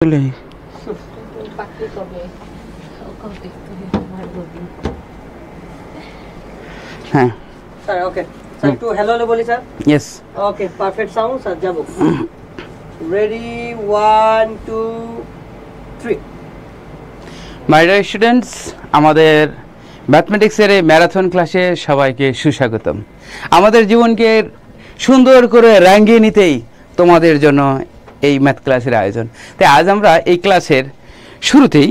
Really? Huh. Sir, okay. Sir, to hello boli sir. Yes. Okay, perfect sound sir. Jabo. Ready, 1, 2, 3. My dear students, আমাদের ম্যাথমেটিক্সের এই marathon ক্লাসে সবাইকে সুস্বাগতম। আমাদের জীবনকে সুন্দর করে রাঙিয়ে নিতেই তোমাদের জন্য এই ম্যাথ ক্লাসের আয়োজন। তাই আজ আমরা এই ক্লাসের শুরুতেই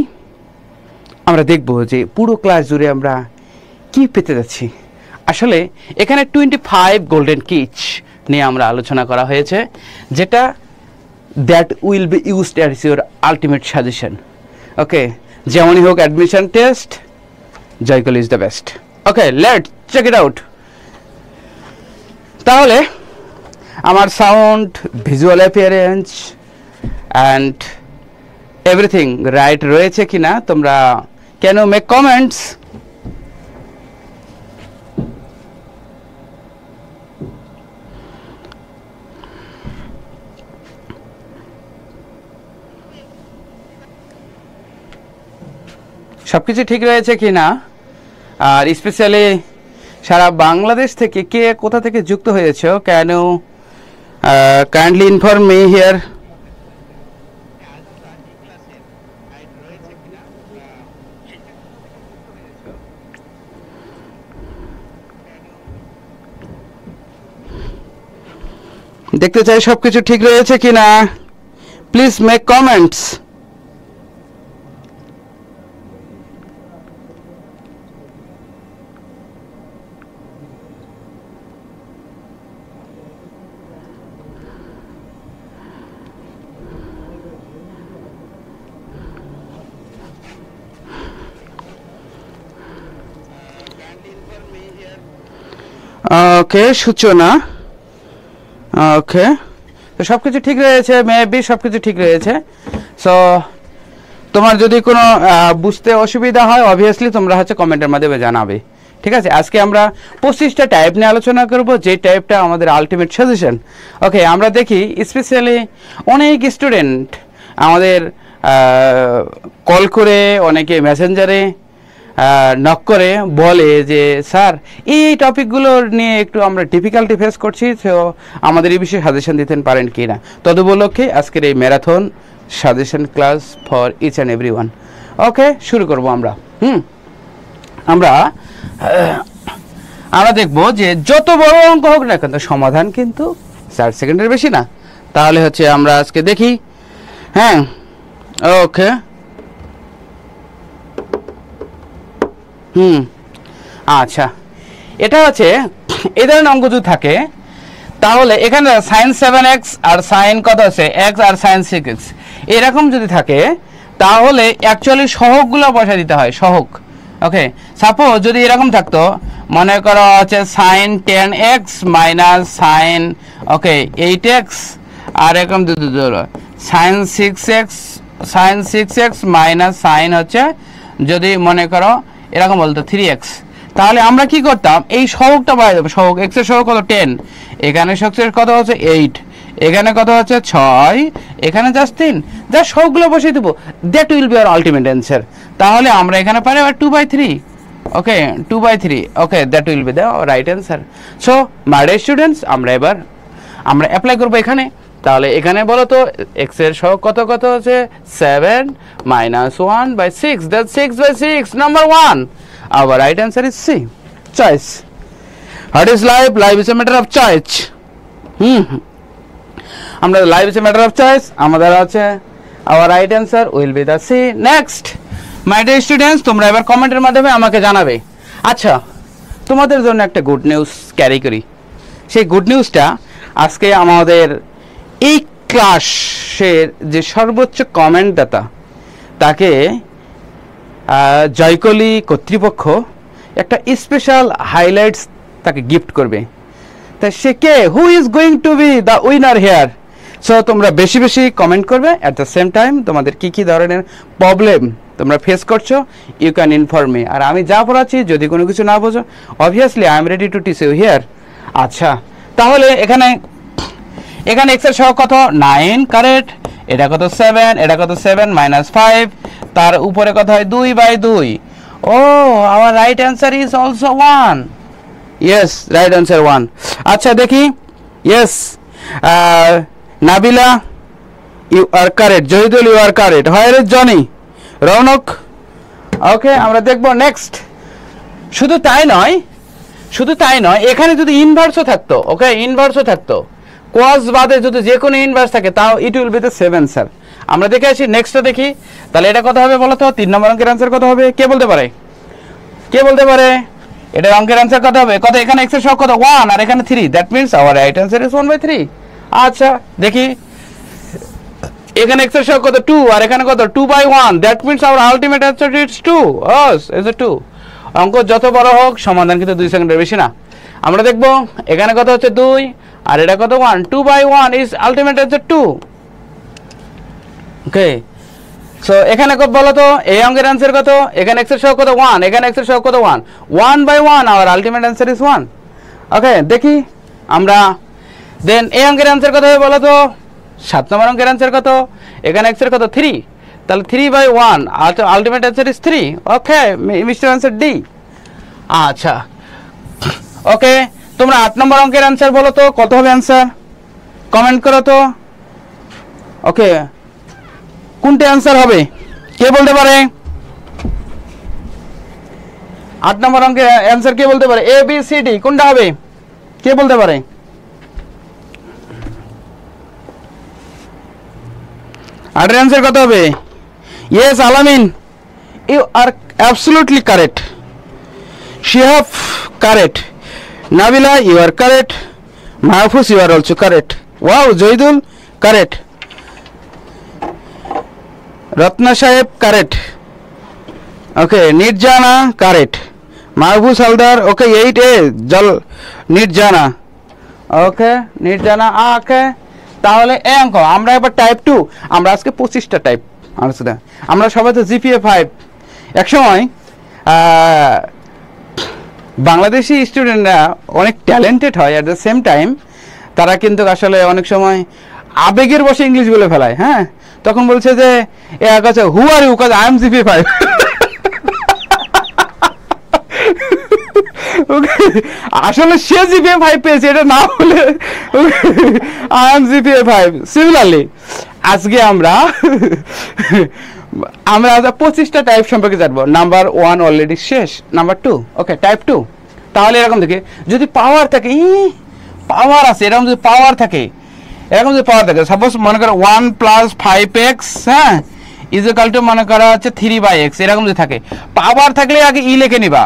আমরা দেখব যে পুরো ক্লাস জুড়ে আমরা কি পেতে যাচ্ছি। আসলে এখানে 25 গোল্ডেন কিচ নিয়ে আমরা আলোচনা করা হয়েছে, যেটা that will be used as your ultimate suggestion. Okay, যেমনই হোক admission test, Joykoly is the best. Okay, let's check it out. তাহলে আমার sound, visual appearance and everything right রয়েছে কিনা তোমরা ক্যান ইউ মেক কমেন্টস? সবকিছু ঠিক রয়েছে কিনা, আর স্পেশালি সারা বাংলাদেশ থেকে কে কোথা থেকে যুক্ত হয়েছে, can you kindly inform me here. দেখতে চাই সবকিছু ঠিক রয়েছে কিনা, প্লিজ মেক কমেন্টস। ওকে, সূচনা। ওকে, তো সব কিছু ঠিক রয়েছে, মেবি সব কিছু ঠিক রয়েছে। সো তোমার যদি কোনো বুঝতে অসুবিধা হয় অবভিয়াসলি তোমরা কমেন্টের মাধ্যমে জানাবে। ঠিক আছে, আজকে আমরা 25টা টাইপ নিয়ে আলোচনা করব, যে টাইপটা আমাদের আলটিমেট সাজেশন। ওকে, আমরা দেখি স্পেশালি অনেক স্টুডেন্ট আমাদের কল করে, অনেকে মেসেঞ্জারে নক করে বলে যে স্যার এই টপিকগুলো নিয়ে একটু আমরা ডিফিকাল্টি ফেস করছি, তো আমাদের এই বিষয়ে সাজেশন দিতেন পারেন কি না। তদুপলক্ষে আজকের এই marathon suggestion class for each and every one. Okay, শুরু করব আমরা। আমরা দেখব যে যত বড় অঙ্ক হোক না কেন সমাধান কিন্তু 4 সেকেন্ডের বেশি না। তাহলে আমরা আজকে দেখি। হ্যাঁ, ওকে। আচ্ছা, এটা এই ধরনের অঙ্ক যদি থাকে তাহলে এখানে সাইন 7x আর সাইন কত আছে x আর সাইন 6x এরকম যদি থাকে তাহলে অ্যাকচুয়ালি সহগগুলো বসা দিতে হয়, সহগ। ওকে, সাপোজ যদি এরকম থাকতো, মনে করো sign 10x minus sine 8x আর এরকম সাইন 6x মাইনাস সাইন যদি মনে করো এরকম বলতো 3x, তাহলে আমরা কি করতাম, এই সহগটা বাড়াই দেবো। সহগ x এর সহগ কত 10, এখানে সহগের কত 8, এখানে কত 6, এখানে জাস্ট 3, যা সহগগুলো বসিয়ে দেবো। That will be our ultimate answer. তাহলে আমরা এখানে পাই আবার 2/3। Okay, 2/3। Okay, that will be the right answer. So my dear students, আমরা অ্যাপ্লাই করবো এখানে। তাহলে এখানে বলো তো x এর সহগ কত 7 minus 1/6, that's 6/6, number 1. Our right answer is C, choice. What is life? Life is a matter of choice. আমরা life is a matter of choice, আমাদের our right answer will be the C. Next, my dear students, তোমরা এবার কমেন্টের মাধ্যমে আমাকে জানাবে। আচ্ছা, তোমাদের জন্য একটা গুড নিউজ ক্যারি করি। সেই গুড নিউজটা আজকে আমাদের এই ক্লাসের যে সর্বোচ্চ কমেন্ট দাতা তাকে জয়কলি কর্তৃপক্ষ একটা স্পেশাল হাইলাইটস তাকে গিফট করবে। তা সে কে, who is going to be the winner here? So তোমরা বেশি বেশি কমেন্ট করবে। অ্যাট দ্য সেম টাইম তোমাদের কি ধরনের প্রবলেম তোমরা ফেস করছো, ইউ ক্যান ইনফর্ম মি। আর আমি যা পড়াচ্ছি যদি কোনো কিছু না বোঝো obviously I am ready to teach you here. আচ্ছা, তাহলে এখানে x এর সহগ কত 9, কারেক্ট। এটা কত 7, এটা কত 7 মাইনাস 5, তার উপরে কত হয় 2/2। Oh our right answer is also 1। Yes, right answer 1। আচ্ছা দেখি, yes Nabila you are correct, Zahidul you are correct, where is Jony, Rounak. Okay, আমরা দেখব নেক্সট। শুধু তাই নয়, এখানে যদি ইনভার্সও থাকতো, ওকে ইনভার্সও থাকতো, কজ বাদে যদি যে কোনো ইনভার্স থাকে তাও ইট will be the same answer. আমরা দেখে আসি, নেক্সটটা দেখি। তাহলে এটা কত হবে বলো তো? 3 নম্বর অঙ্কের অ্যান্সার কত হবে? কে বলতে পারে? এটার অঙ্কের অ্যান্সার কত হবে? কত? এখানে x এর সহগ কত? 1 আর এখানে 3, that means our right answer is 1/3। আচ্ছা দেখি, এখানে x এর সহগ কত? 2 আর এখানে কত? 2/1, that means our ultimate answer is 2। Is 2। অঙ্ক যত বড় হোক সমাধান কিন্তু 2 সেকেন্ডের বেশি না। আমরা দেখব এখানে কত হচ্ছে 2 আর এটা কত 1, 2/1 is ultimate answer 2। Okay, so এখানে কত বলো তো? এই অঙ্কের অ্যান্সার কত? এখানে x এর সহগ কত? 1, এখানে x এর সহগ কত? 1, 1/1 আওয়ার আলটিমেট অ্যান্সার ইজ 1। ওকে, দেখি আমরা দেন এই অঙ্কের অ্যান্সার কত হবে বলো তো? 7 নম্বর অঙ্কের অ্যান্সার কত? এখানে x এর কত? 3, তাহলে 3/1 ultimate answer is 3। Okay, mister answer D. আচ্ছা ওকে, তোমরা 8 নম্বর অঙ্কের অ্যান্সার বলো তো, কত হবে অ্যান্সার? কমেন্ট করো তো। ওকে, কোনটা অ্যান্সার হবে কে বলতে পারে? 8 নম্বর অঙ্কের অ্যান্সার কে বলতে পারে? এ বি সি ডি কোনটা হবে? কে বলতে পারে? আটের অ্যান্সার কত হবে? Yes Alamin, you are absolutely correct. Shihab correct, Nabila you are correct, Mahfuz you are also correct, wow Zahidul correct, Ratna Saheb correct, okay Nirjana correct, Mahfuz Haldar okay 8A জল নির্জানা, ওকে নির্জানা। ওকে, তাহলে এই অঙ্ক আমরা এবার টাইপ 2, আমরা আজকে 25টা টাইপ আলোচনা। আমরা সবাই তো জিপিএ 5। একসময় বাংলাদেশি স্টুডেন্টরা অনেক ট্যালেন্টেড হয়, অ্যাট দ্য সেম টাইম তারা কিন্তু আসলে অনেক সময় আবেগের বসে ইংলিশ বলে ফেলায়। হ্যাঁ, তখন বলছে যে হু আর ইউ, কাজ আই এম জিপিএ 5। আসলে সে জিপিএ 5 পেয়েছে, এটা না বলে আই এম জিপিএ 5। সিমিলারলি আজকে আমরা 25টা টাইপ সম্পর্কে জানবো। নাম্বার 1 অলরেডি শেষ, নাম্বার 2 ওকে টাইপ 2। তাহলে এরকম দেখে যদি পাওয়ার থাকে, পাওয়ার আছে, এরকম যদি পাওয়ার থাকে, সাপোজ মনে করো 1 + 5x হ্যাঁ ইজ ইকুয়াল টু মনে করা হচ্ছে 3/x, এরকম যদি থাকে, পাওয়ার থাকলে আগে ই লিখে নিবা।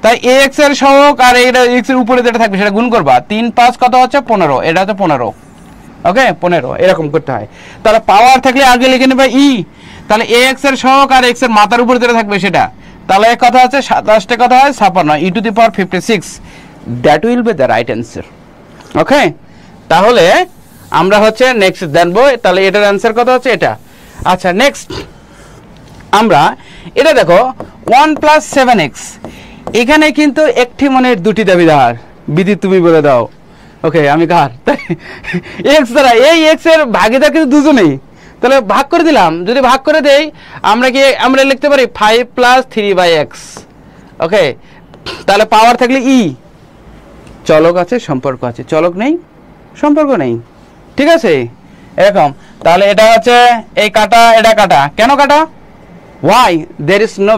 তাই x এর সহগ আর এটা x এর উপরে যেটা থাকবে সেটা গুণ করবা। 3 + 5 কত হচ্ছে 15, এটা হচ্ছে 15। ওকে 15 এরকম করতে হয়। তাহলে পাওয়ার থাকলে আগে লিখে নিবা ই, তাহলে x এর সহগ আর x এর মাথার উপরে যেটা থাকবে সেটা, তাহলে কথা হচ্ছে 27 কথা হয় 56 e⁻56, that will be the right answer. Okay, তাহলে আমরা হচ্ছে নেক্সট জানবো। তাহলে এটার অ্যান্সার কত হচ্ছে এটা। আচ্ছা নেক্সট আমরা এটা দেখো 1 + 7x, এখানে কিন্তু একটি মনের দুটি দাবিদার, বিধি তুমি বলে দাও। ওকে আমি কার? এক্স দ্বারা এই এক্স এর ভাগিদার কিন্তু দুজনেই, তাহলে ভাগ করে দিলাম। যদি ভাগ করে দেই আমরা লিখতে পারি 5 + 3/x। ওকে, তাহলে পাওয়ার থাকলে ই, চলক আছে সম্পর্ক আছে, চলক নেই সম্পর্ক নেই, ঠিক আছে এরকম। তাহলে এটা হচ্ছে এই কাটা, এটা কাটা, কেন কাটা? why there is no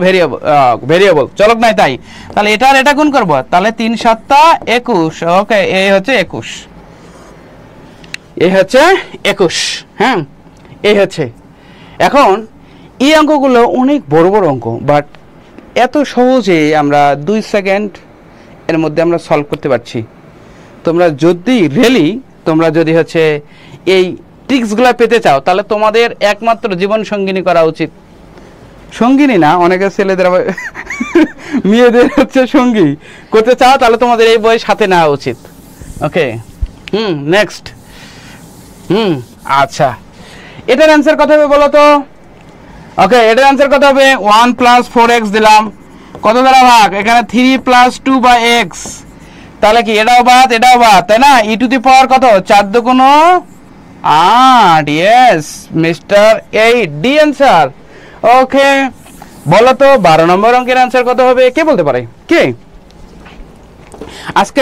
variable, চলক নাই তাই। তাহলে এটা আর এটা গুণ করব, তাহলে 3 × 7 = 21। ওকে, এই হচ্ছে 21, এই হচ্ছে 21। হ্যাঁ, এই হচ্ছে। এখন এই অঙ্কগুলো অনেক বড় বড় অঙ্ক, বাট এত সহজে আমরা 2 সেকেন্ড এর মধ্যে আমরা সলভ করতে পারছি। তোমরা যদি হচ্ছে এই ট্রিক্সগুলো পেতে চাও, তাহলে তোমাদের একমাত্র জীবন সঙ্গিনী করা উচিত। সঙ্গিনী না, অনেকে ছেলেদের মেয়েদের হচ্ছে সঙ্গী করতে চাও, তাহলে তোমাদের এই বই সাথে নেওয়া উচিত। ওকে নেক্সট আচ্ছা এটার অ্যান্সার কত হবে বলো তো? ওকে, এটার অ্যান্সার কত হবে? 1 + 4x দিলাম, কত দ্বারা ভাগ? এখানে 3 + 2/x, তাহলে কি এটাও বাদ এটাও বাদ, তাই না? e⁻ কত? 4 × 2 = 8, yes মিস্টার 8 ডি অ্যান্সার। ওকে, বলো তো 12 নম্বর অঙ্কের অ্যান্সার কত হবে? কে বলতে পারে? কে আজকে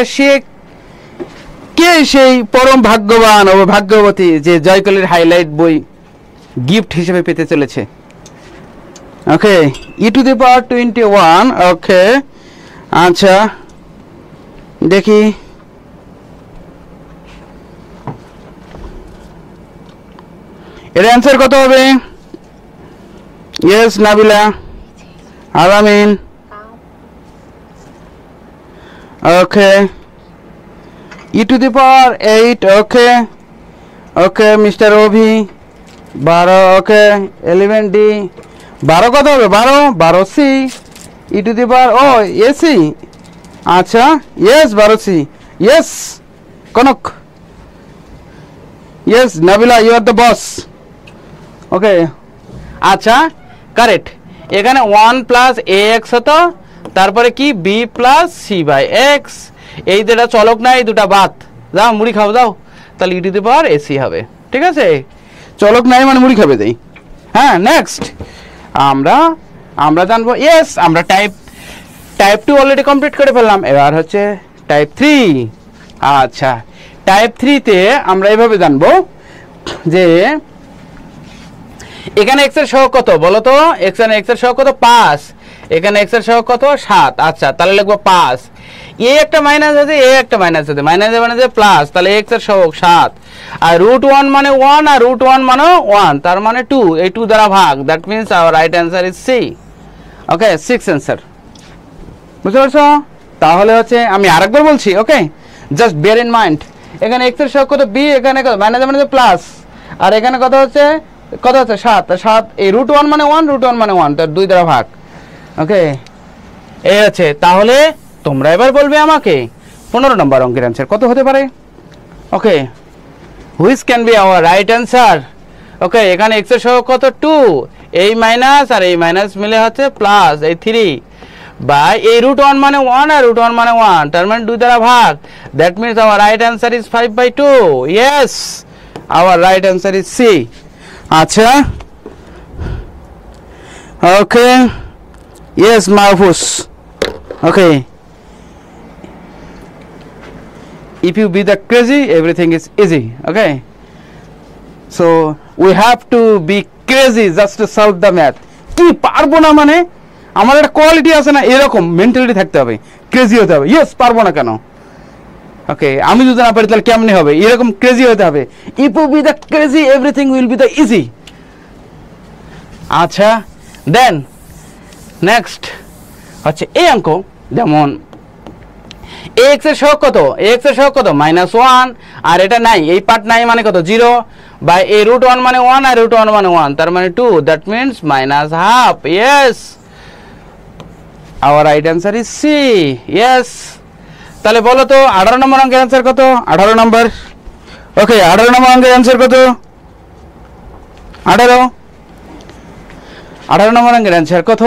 কে সেই পরম ভাগ্যবান ও ভাগ্যবতী যে জয়কলির হাইলাইট বই গিফট হিসেবে পেতে চলেছে? ওকে, e⁻21। ওকে, আচ্ছা দেখি এর অ্যান্সার কত হবে? ইয়েস নাবিলা, আলামিন, ওকে e⁻8। ওকে ওকে মিস্টার অভি 12। ওকে 11D 12 কত হবে? 12C ও এসি। আচ্ছা yes 12C, yes Konok, yes Nabila, you are the boss. Okay আচ্ছা কারেক্ট। এখানে 1 প্লাস ax হতো, তারপরে কি b plus c by x। এই দুটা চলক না, এই দুটা বাদ, যাও মুড়ি খাও যাও, তাহলে e⁻ac হবে। ঠিক আছে, চলক নাই মানে মুড়ি খাবে দেই। হ্যাঁ নেক্সট আমরা জানবো, ইয়েস আমরা টাইপ 2 অলরেডি কমপ্লিট করে ফেললাম, এবার হচ্ছে টাইপ 3। আচ্ছা টাইপ 3 তে আমরা এইভাবে জানবো যে এখানে x এর সহগ কত বলো তো? এখানে x এর সহগ কত? 5। এখানে x এর সহগ কত? 7। আচ্ছা তাহলে লিখবো 5। এ একটা মাইনাস আছে, এ একটা মাইনাস আছে, মাইনাসে প্লাস, তাহলে x এর সহগ 7। আর √1 মানে 1, আর √1 মানে 1, তার মানে 2। এই 2 দ্বারা ভাগ, that means our right answer is C. Okay 6 answer. বুঝতে পারছো? তাহলে হচ্ছে আমি আরেকবার বলছি, okay just bear in mind. এখানে x এর সহগ কত? b, এখানে কত? মাইনাসে প্লাস, আর এখানে কত হচ্ছে 7। এই √1 মানে 1, √1 মানে 1, তার 2 দ্বারা ভাগ। ওকে এই আছে। তাহলে তোমরা এবার বলবে আমাকে 15 নম্বর অঙ্কের অ্যান্সার কত হতে পারে? Okay which can be our right answer? Okay এখানে x এর সহগ কত? 2, এই মাইনাস আর এই মাইনাস মিলে হচ্ছে প্লাস, এই 3 বাই এই √1 মানে 1 আর √1 মানে 1, তার মানে 2 দ্বারা ভাগ, that means our right answer is 5/2। Yes our right answer is C. আচ্ছা okay yes Mahfuz. Okay if you be the crazy, everything is easy. Okay, so we have to be crazy just to solve the math. কি পারবো না মানে আমার একটা quality আছে না, এরকম মেন্টালিটি থাকতে হবে, ক্রেজি হতে হবে। ইয়েস পারবো না কেন? ওকে আমি যদি না পারি তাহলে কেমনে হবে? এরকম ক্রেজি হতে হবে। if you be the crazy, everything will be the easy. আচ্ছা দেন নেক্সট হচ্ছে এই অঙ্ক, যেমন x এর সহগ কত? x এর সহগ কত? -1, আর এটা নাই, এই পার্ট নাই মানে কত? 0 বাই এই √1 মানে 1 আর √1 মানে 1, তার মানে 2, that means -1/2। Yes our right answer is C. Yes তাহলে বলো তো 18 নম্বর অঙ্কের অ্যান্সার কত? 18 নম্বর। ওকে 18 নম্বর অঙ্কের অ্যান্সার কত? 18 নম্বর অঙ্কের অ্যান্সার কত?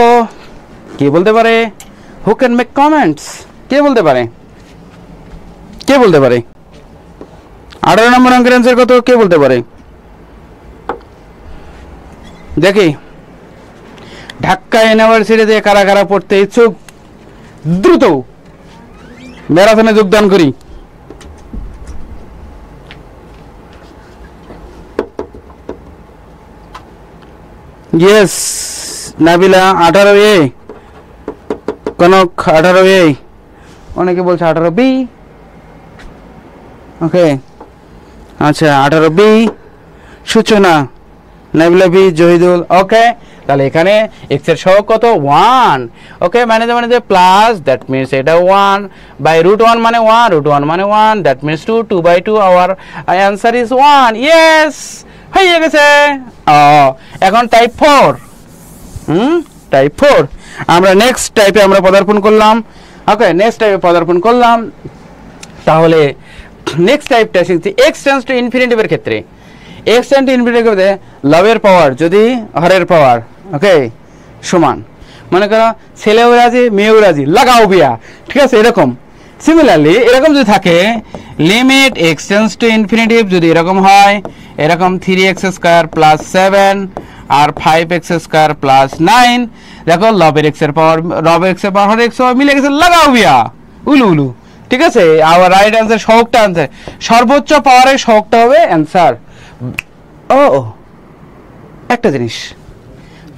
কে বলতে পারে? Who can make comments? কে বলতে পারে? 18 নম্বর অঙ্কের অ্যান্সার কত? কে বলতে পারে? দেখি ঢাকা ইউনিভার্সিটিতে কারা কারা পড়তে ইচ্ছুক দ্রুত ম্যারাথনে যোগদান করি। Yes Nabila 18A, Kanak 18A, অনেকে বলছে 18B। ওকে আচ্ছা 18B, সূচনা, নাবিলা বি, জহিদুল। ওকে তাহলে এখানে x এর সহগ কত? 1। ওকে মানে প্লাস, দ্যাট মিন্স এটা 1 বাই √1 মানে 1, √1 মানে 1, that means 2, 2/2 hour answer is 1। Yes হয়ে গেছে। এখন টাইপ 4। টাইপ 4 আমরা নেক্সট টাইপে আমরা পদার্পণ করলাম। ওকে নেক্সট টাইপে পদার্পণ করলাম। তাহলে নেক্সট টাইপটা শিখছি x টেন্ডস টু ইনফিনিটিভের ক্ষেত্রে। x টেন্ডস টু ইনফিনিটিভের ক্ষেত্রে লবের পাওয়ার যদি হরের পাওয়ার ওকে সমান, মনে করো ছেলেও রাজি মেয়েও রাজি, লাগাও বিয়া, ঠিক আছে এরকম। সিমিলারলি এরকম যদি থাকে limit x tends to infinitive যদি এরকম হয় এরকম 3x স্কয়ার প্লাস 7 আর 5x স্কয়ার প্লাস 9 দেখো লবের x এর পাওয়ার x মিলে গেছে লাগাও বিয়া উলু উলু ঠিক আছে আওয়ার রাইট অ্যান্সার সহগটা আনসার সর্বোচ্চ পাওয়ারের সহগটা হবে অ্যান্সার ও একটা জিনিস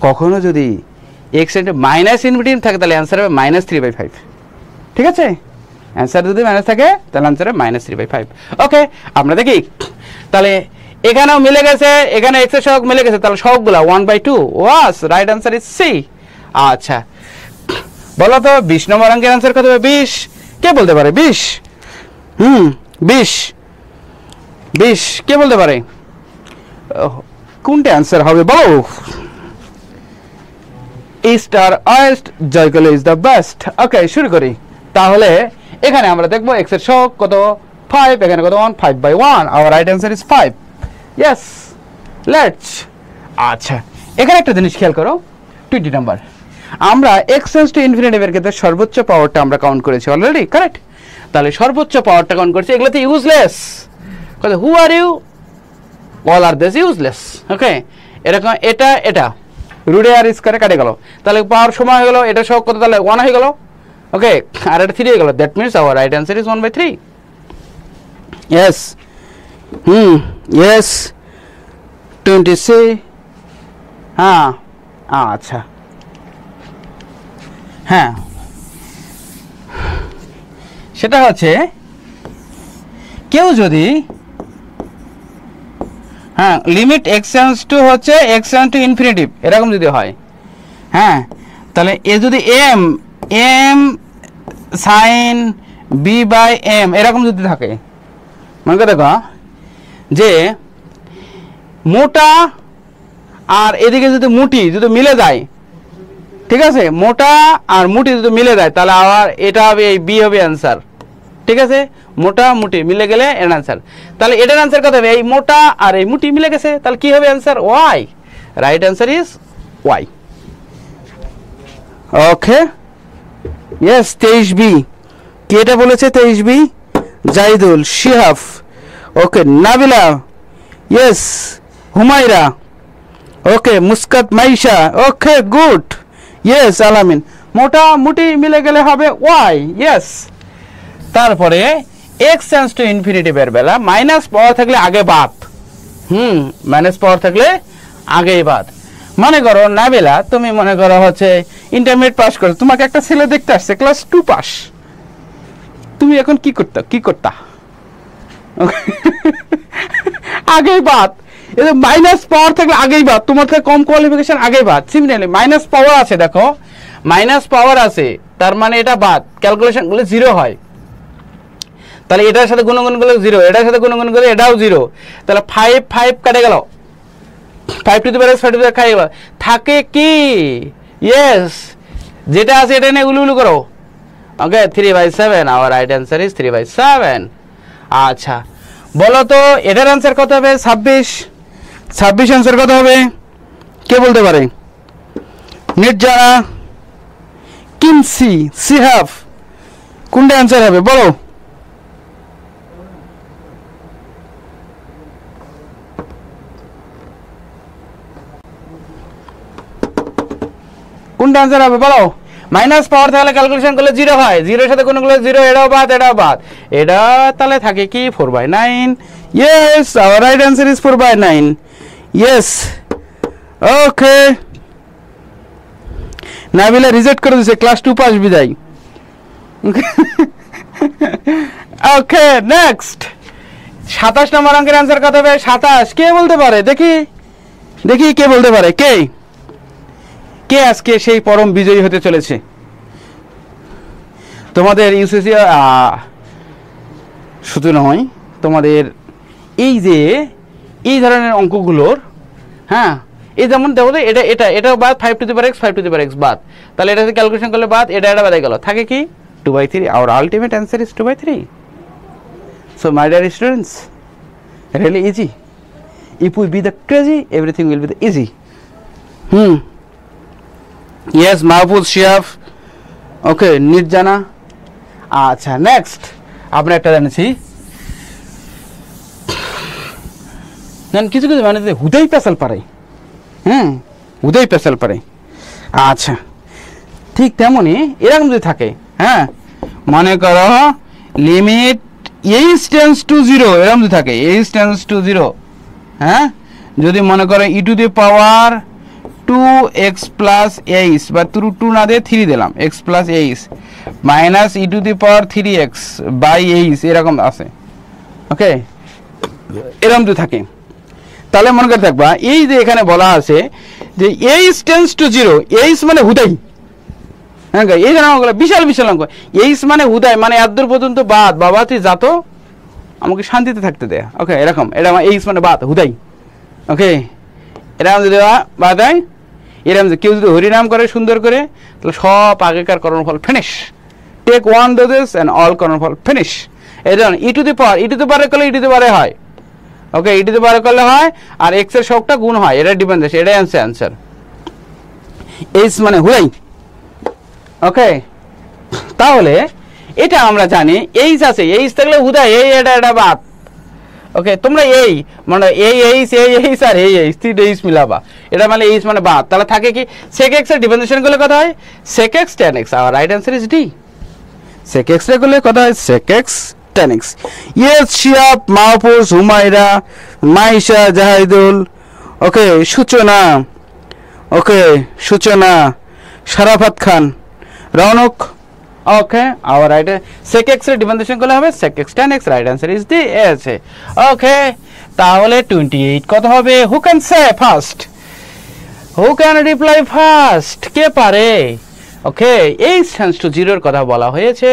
কখনো যদি x এর মাইনাস ইনফিনিটিভ থাকে তাহলে অ্যান্সার হবে -3/5 ঠিক আছে অ্যান্সার যদি মাইনাস থাকে তাহলে অ্যান্সার হবে -3/5 ওকে আমরা দেখি তাহলে এখানেও মিলে গেছে এখানে x এর সহগ মিলে গেছে তাহলে সহগগুলো 1/2 ওয়াস রাইট অ্যান্সার ইজ সি আচ্ছা বলো তো 20 নম্বর অঙ্কের অ্যান্সার কত হবে 20 কে বলতে পারে 20 20 কে বলতে পারে কোনটা অ্যান্সার হবে বলো east or west Joykoly is the best okay শুরু করি তাহলে এখানে আমরা দেখব x এর সহগ কত 5 এখানে কত 1 5/1 hour right answer is 5 yes let's আচ্ছা এখানে একটা জিনিস খেয়াল করো 20 নাম্বার আমরা x টেন্ডস টু ইনফিনিটিভ এর ক্ষেত্রে সর্বোচ্চ পাওয়ারটা আমরা কাউন্ট করেছি অলরেডি কারেক্ট তাহলে সর্বোচ্চ পাওয়ারটা কাউন্ট করেছি এগুলোতে ইউজলেস কত who are you all are this useless okay এরকম এটা রুটে আর স্কয়ারে কাটে গেল তাহলে পাওয়ার সময় হয়ে গেল এটা সব কত তাহলে 1 হয়ে গেল ওকে আর এটা 3 হয়ে গেল that means our right answer is 1/3 yes yes 26 হ্যাঁ আচ্ছা হ্যাঁ সেটা হচ্ছে কেউ যদি হ্যাঁ লিমিট x টেন্ডস টু হচ্ছে x টেন্ডস টু ইনফিনিটিভ এরকম যদি হয় হ্যাঁ তাহলে এ যদি m sin b/m এরকম যদি থাকে মনে করে দেখো যে মোটা আর এদিকে যদি মুটি যদি মিলে যায় ঠিক আছে মোটা আর মুটি যদি মিলে যায় তাহলে আবার এটা হবে এই বি হবে অ্যান্সার ঠিক আছে মোটা মুটি মিলে গেলে এর অ্যান্সার তাহলে এটার অ্যান্সার কত হবে এই মোটা আর এই মুটি মিলে গেছে তাহলে কি হবে answer Y right answer is Y okay yes 23B কে এটা বলেছে 23B Zaidul Shihab okay Nabila yes Humaira okay Muskat Maisha okay good yes Alamin মোটামুটি মিলে গেলে হবে ওয়াই ইয়েস তারপরে x টেন্ডস টু ইনফিনিটিভ এর বেলা মাইনাস পাওয়ার থাকলে আগে বাদ মাইনাস পাওয়ার থাকলে আগেই বাদ মনে করো নাবিলা তুমি মনে করো হচ্ছে ইন্টারমিডিয়েট পাস করো তোমাকে একটা ছেলে দেখতে আসছে ক্লাস 2 পাস তুমি এখন কি করতা আগেই বাদ এটা মাইনাস পাওয়ার থাকলে আগেই বাদ তোমার থেকে কম কোয়ালিফিকেশন আগেই বাদ সিমিলারলি মাইনাস পাওয়ার আছে দেখো মাইনাস পাওয়ার আছে তার মানে এটা বাদ ক্যালকুলেশন গুলো 0 হয় তাহলে এটার সাথে গুণগুণ করলে 0 এটার সাথে গুণগুণ করলে এটাও 0 তাহলে 5 কাটে গেল 5 two the power 5 two the পাওয়ার খাই গেল থাকে কি ইয়েস যেটা আছে এটা নিয়ে উলুলু করো ওকে 3/7 আওয়ার রাইট অ্যান্সার ইজ 3/7 আচ্ছা বলো তো এটার অ্যান্সার কত হবে 26 অ্যান্সার কত হবে কে বলতে পারে নির্জারা কিমসি সিহাব কোনটা অ্যান্সার হবে বলো কোনটা অ্যান্সার হবে বলো মাইনাস পাওয়ার তাহলে ক্যালকুলেশন করলে 0 হয় 0 এর সাথে কোন গুলো 0 এটাও বাদ এটা তাহলে থাকে কি 4/9 yes our right answer is 4/9 yes okay Nabila reject করে দিয়েছে ক্লাস 2 পাস বিদায় ওকে নেক্সট 27 নম্বর অঙ্কের অ্যান্সার কত হবে 27 কে বলতে পারে দেখি কে বলতে পারে কে আজকে সেই পরম বিজয়ী হতে চলেছে তোমাদের ইউসিসি শুধু নয় তোমাদের এই যে এই ধরনের অঙ্কগুলোর হ্যাঁ এই যেমন দেখো এটা বাদ 5 two the power x 5 two the power x বাদ তাহলে এটা ক্যালকুলেশন করলে বাদ এটা বাদ হয়ে গেল থাকে কি 2/3 our ultimate answer is 2/3 so my dear students really easy if we be the crazy everything will be the easy yes Mahfuz Shiaf okay Nirjana আচ্ছা নেক্সট আমরা একটা জানিছি কিছু কিছু মানে হুদাই পেশাল পারে, হুদাই পেশাল পারে। আচ্ছা ঠিক তেমনই এরকম যদি থাকে, হ্যাঁ মনে করো লিমিট এইচ টেন্স টু 0 এরকম যদি থাকে, এইচ টেন্স টু 0, হ্যাঁ যদি মনে করো e to the power 2x plus h বা 2 না দিয়ে 3 দিলাম x plus h minus e to the power 3x by h এরকম আছে, ওকে এরকম যদি থাকে তাহলে মনে করে থাকবা এই যে এখানে বলা আছে যে এইচ টেন্স টু 0, এইচ মানে হুদাই, হ্যাঁ এই যে বিশাল বিশাল অঙ্ক, এইচ মানে হুদাই মানে এতদূর পর্যন্ত বাদ, বাবা তুই যা তো আমাকে শান্তিতে থাকতে দেয়, ওকে এরকম এটা এইচ মানে বাদ হুদাই, ওকে এরকম যদি বাদ হয়, এরকম যে কেউ যদি হরিনাম করে সুন্দর করে তাহলে সব আগেকার কর্মফল finish, take one doses and all কর্মফল ফিনিশ। এই ধরুন ই টু দি পাওয়ার করলে ই টু দি পাওয়ারে হয়, ওকে ই টু দি পাওয়ার করলে হয়, আর এক্স এর সবটা গুণ হয়, এটা ডিপেন্ড আছে, এটাই অ্যান্সার। এইচ মানে হুদাই, ওকে তাহলে এটা আমরা জানি এইচ আছে, এইচ থাকলে হুদাই এই এটা বাদ, ওকে তোমরা এই মানে এই এইচ আর এই এইচ তিন এইচ মিলাবা, এটা মানে এইচ মানে বাদ, তাহলে থাকে কি sec x এর ডিফারেন্সিয়েশন করলে কথা হয় sec x tan x, hour right answer is D. sec x এর করলে কথা হয় sec x tan x। Yes Shiab, Mahfuz, Humayra, Maisha, Zahidul, okay Suchona, okay Suchona, Sharafat Khan, Rounak, okay our right sec x এর ডিফারেন্সিয়েশন করলে হবে sec x tan x, right answer is the আছে, okay তাহলে 28 কত হবে? Who can say first, who can reply first, কে পারে? ওকে এই টেন্স টু 0 এর কথা বলা হয়েছে,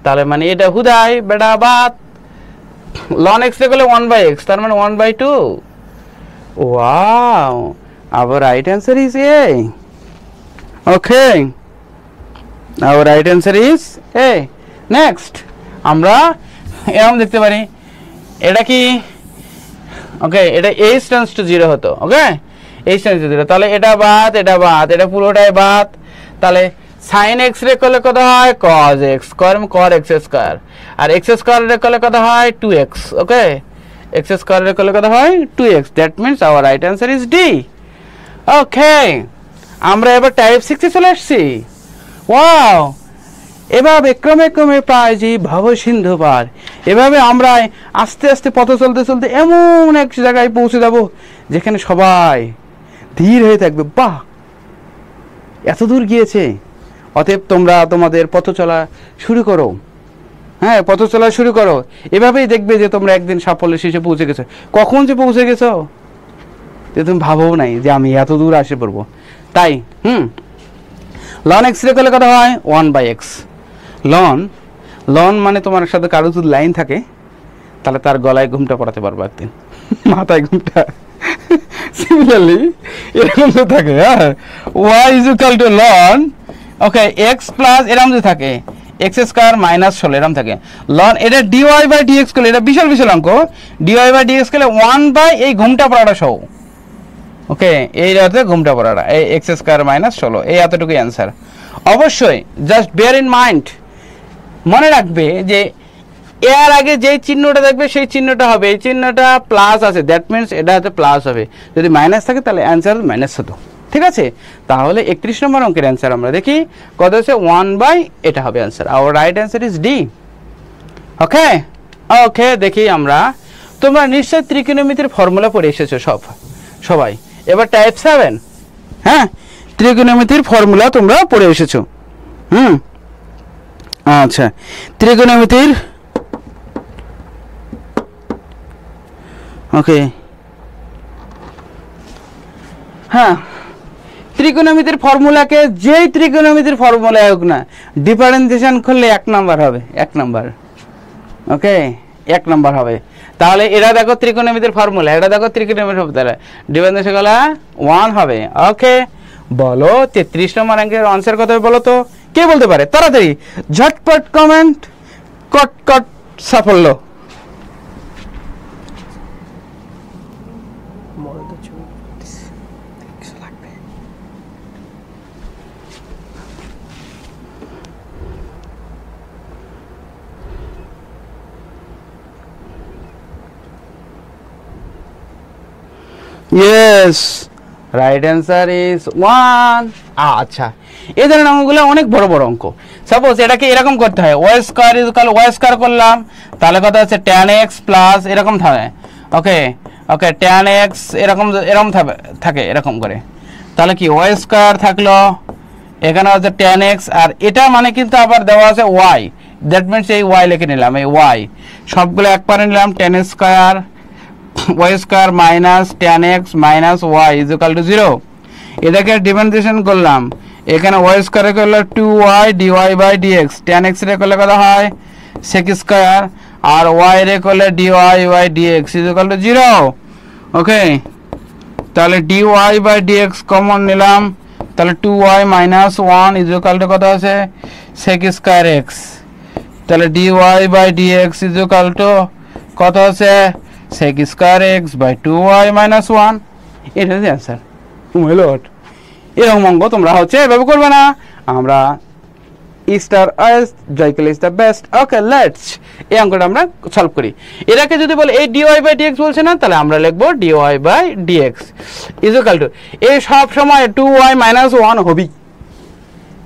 তাহলে মানে এটা হুদাই বেটা বাদ, ln x রে করলে 1/x তার মানে 1/2, ওয়াও আবার right answer is A, okay our right answer is A. next আমরা এরকম দেখতে পারি এটা কি, ওকে এটা h tends to 0 হতো, ওকে h tends to 0, তাহলে এটা বাদ এটা বাদ এটা পুরোটাই বাদ, তাহলে sin x রে করলে কত হয় cos x, cos x square, আর x স্কয়ার রে করলে কত হয় 2x, ওকে x স্কয়ার রে করলে কত হয় 2x, that means our right answer is D। ওকে আমরা এবার টাইপ 6 এ চলে আসছি। ওয়াও এভাবে ক্রমে ক্রমে পায় যে ভব সিন্ধু পার, এভাবে আমরা আস্তে আস্তে পথ চলতে চলতে এমন এক জায়গায় পৌঁছে যাব যেখানে সবাই ধীর হয়ে থাকবে, বাহ এত দূর গিয়েছে। অতএব তোমরা তোমাদের পথ চলা শুরু করো, হ্যাঁ পথ চলা শুরু করো, এভাবেই দেখবে যে তোমরা একদিন সাফল্যের শীর্ষে পৌঁছে গেছো। কখন যে পৌঁছে গেছো যে তুমি ভাবও নাই যে আমি এত দূর আসে পড়বো, তাই ln x রে করলে কত হয় 1/x, লন মানে তোমার সাথে কারো যদি লাইন থাকে তাহলে তার গলায় ঘুমটা পড়াতে পারবো একদিন, মাথায় ঘুমটা, সিমিলারলি এরকম তো থাকে, হ্যাঁ y is equal to ln, okay x plus এরকম যদি থাকে x স্কয়ার মাইনাস 16 এরকম থাকে, ln এটা dy বাই dx করলে এটা বিশাল বিশাল অঙ্ক, dy বাই dx করলে 1 বাই এই ঘুমটা পড়াটা সহ, ওকে এই রাতে ঘুমটা পড়াটা এই x স্কয়ার মাইনাস 16, এই এতটুকুই অ্যান্সার। অবশ্যই জাস্ট বেয়ার ইন মাইন্ড, মনে রাখবে যে এর আগে যেই চিহ্নটা দেখবে সেই চিহ্নটা হবে, এই চিহ্নটা প্লাস আছে দ্যাট মিন্স এটা হতে প্লাস হবে, যদি মাইনাস থাকে তাহলে অ্যান্সার মাইনাস হতো, ঠিক আছে। তাহলে 31 নম্বর অঙ্কের অ্যান্সার আমরা দেখি কত হচ্ছে 1/, এটা হবে answer, our right answer is D. Okay okay দেখি আমরা, তোমরা নিশ্চয়ই ত্রিকোণমিতির ফর্মুলা পড়ে এসেছো সবাই, এবার টাইপ 7, হ্যাঁ ত্রিকোণমিতির ফর্মুলা তোমরা পড়ে এসেছো, আচ্ছা ত্রিকোণমিতির, ওকে হ্যাঁ ত্রিকোণমিতির ফর্মুলাকে যেই ত্রিকোণমিতির ফর্মুলা হোক না ডিফারেন্সিয়েশন করলে 1 নাম্বার হবে, 1 নাম্বার, ওকে 1 নাম্বার হবে। তাহলে এটা দেখো ত্রিকোণমিতির ফর্মুলা, এটা দেখো ত্রিকোণমিতির ফর্মুলা, ডিফারেন্সিয়েশন করলে 1 হবে, ওকে বলো 33 নম্বর অঙ্কের আনসার কত হবে বলো তো, কে বলতে পারে তাড়াতাড়ি ঝটপট কমেন্ট, কট কট সাফল্য। Yes, right answer is 1। আচ্ছা, এই ধরনের অঙ্কগুলো অনেক বড় বড় অঙ্ক। সাপোজ এটাকে এরকম করতে হয়, Y square equal Y square করলাম, তাহলে কথা হচ্ছে ট্যান এক্স প্লাস এরকম থাকে। ওকে ওকে, ট্যান এক্স এরকম এরকম থাকে এরকম করে, তাহলে কি ওয়াই স্কোয়ার থাকলো, এখানে হচ্ছে ট্যান এক্স, আর এটা মানে কিন্তু আবার দেওয়া আছে ওয়াই, দ্যাট মিনস এই ওয়াই লিখে নিলাম, এই ওয়াই সবগুলো একবারে নিলাম, tan square Y square minus tan X minus Y is equal to 0। এটাকে ডিফারেন্সিয়েশন করলাম, এখানে ওয়াই স্কোয়ারে করলে 2y dy by dx, tan X রে করলে কত হয় সেক স্কোয়ার, আর ওয়াই রে করলে dy by dx is equal to 0। Okay, তাহলে dy বাই dx কমন নিলাম, তাহলে 2y minus 1 is equal to কত আছে সেক স্কোয়ার এক্স, তাহলে dy by dx is equal to কত আছে sec square x by 2y minus 1। এটা হচ্ছে অ্যান্সার। মাই লর্ড, এরকম অঙ্ক তোমরা হচ্ছে এভাবে করবে না, আমরা stars Joykoly is the best. Okay, let's এই অঙ্কটা আমরা সলভ করি। এটাকে যদি বলে এই dy বাই dx বলছে না, তাহলে আমরা লিখবো dy by dx is equal to, এই সব সময় 2y মাইনাস 1 হবে,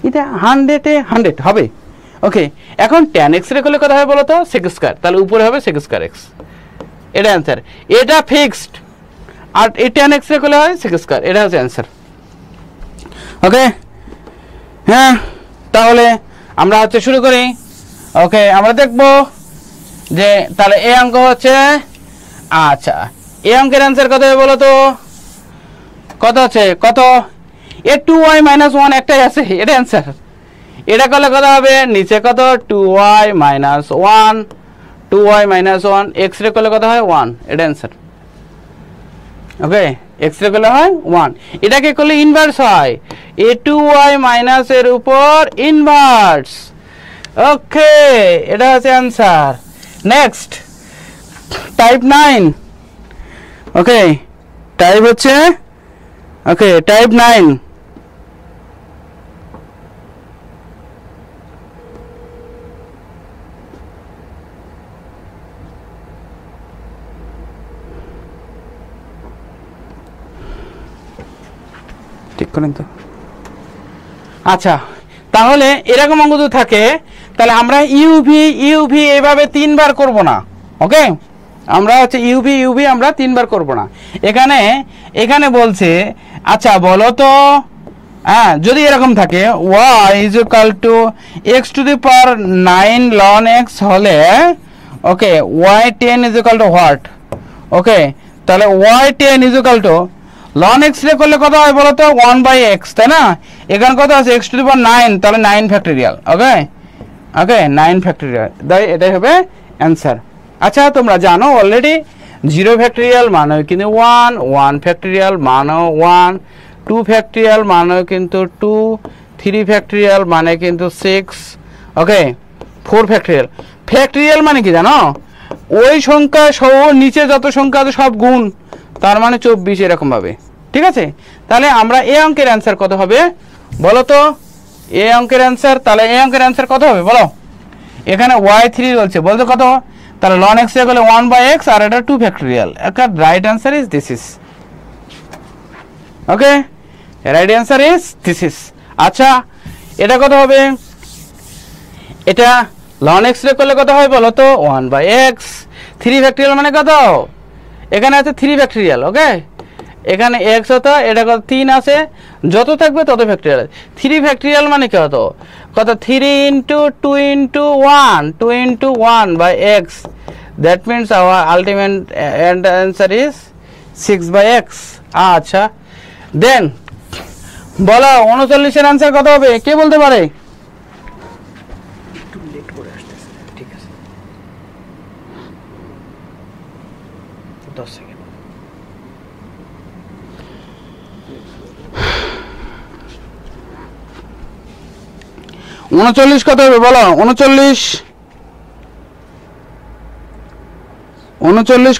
এটা 100 হবে। ওকে, এখন tan x রে করলে কত হবে বলো তো sec স্কয়ার, তাহলে উপরে হবে sec স্কয়ার x, এটা অ্যান্সার, এটা ফিক্সড। আর এই ট্যান এক্স রে করলে হয় সেক স্কয়ার, এটা হচ্ছে অ্যান্সার। ওকে, হ্যাঁ, তাহলে আমরা হচ্ছে শুরু করি। ওকে, আমরা দেখব যে তাহলে এই অঙ্ক হচ্ছে, আচ্ছা এই অঙ্কের অ্যান্সার কত হবে বলো তো, কত আছে কত, এ 2y মাইনাস 1 একটাই আছে, এটা অ্যান্সার। এটা করলে কত হবে নিচে কত 2y minus 1, 2y minus 1, x রে করলে কত হয় 1, এটা অ্যান্সার। ওকে, এক্স রে করলে হয় 1, এটাকে করলে ইনভার্স হয়, এ 2y মাইনাস এর উপর ইনভার্স। ওকে, এটা হচ্ছে অ্যান্সার। Next type 9। ওকে, টাইপ হচ্ছে, ওকে টাইপ 9। ঠিক করেন তো। আচ্ছা, তাহলে এরকম অঙ্ক যদি থাকে, তাহলে আমরা ইউভি এইভাবে 3 বার করব না। ওকে, আমরা হচ্ছে ইউভি আমরা 3 বার করব না। এখানে বলছে, আচ্ছা বলো তো, হ্যাঁ যদি এরকম থাকে y is equal to x to the power 9 ln x হলে, okay y10 is equal to what, okay তাহলে y10 is equal to ln x রে করলে কত হয় বলো তো 1/x, তাই না? এখানে কত আছে x টু দি পাওয়ার 9, তাহলে 9 ফ্যাক্টরিয়াল। ওকে ওকে 9 ফ্যাক্টরিয়াল, এটাই হবে অ্যান্সার। আচ্ছা তোমরা জানো অলরেডি 0 ফ্যাক্টরিয়াল মানে কিন্তু 1, 1 ফ্যাক্টরিয়াল মানে 1, 2 ফ্যাক্টরিয়াল মানে কিন্তু 2, 3 ফ্যাক্টরিয়াল মানে কিন্তু 6, ওকে 4 ফ্যাক্টরিয়াল। ফ্যাক্টরিয়াল মানে কি জানো, ওই সংখ্যা সহ নিচে যত সংখ্যা আছে সব গুণ, তার মানে 24 এরকম ভাবে। ঠিক আছে, তাহলে আমরা এই অঙ্কের অ্যান্সার কত হবে বলো তো, এই অঙ্কের অ্যান্সার, তাহলে এই অঙ্কের অ্যান্সার কত হবে বলো, এখানে y3 বলছে, বলতে কত, তাহলে ln x এর করলে 1/x আর এটা 2 ফ্যাক্টরিয়াল। একটা right answer is this is, okay right answer is this is. আচ্ছা এটা কত হবে, এটা ln x এর করলে কত হয় বলো তো 1/x, 3 ফ্যাক্টরিয়াল মানে কত, এখানে আছে 3 ফ্যাক্টরিয়াল। ওকে এখানে x হতো, এটা কত 3 আছে, যত থাকবে তত ফ্যাক্টরিয়াল। 3 ফ্যাক্টরিয়াল মানে কত, কত 3 into 2 into 1, 2 into 1/x, that means our ultimate answer is 6/x। আচ্ছা দেন বলো 39 এর অ্যান্সার কত হবে, কে বলতে পারে? একটু লেট করে আসতেছে, ঠিক আছে 10 সেকেন্ড। 39 কত হবে বলো, 39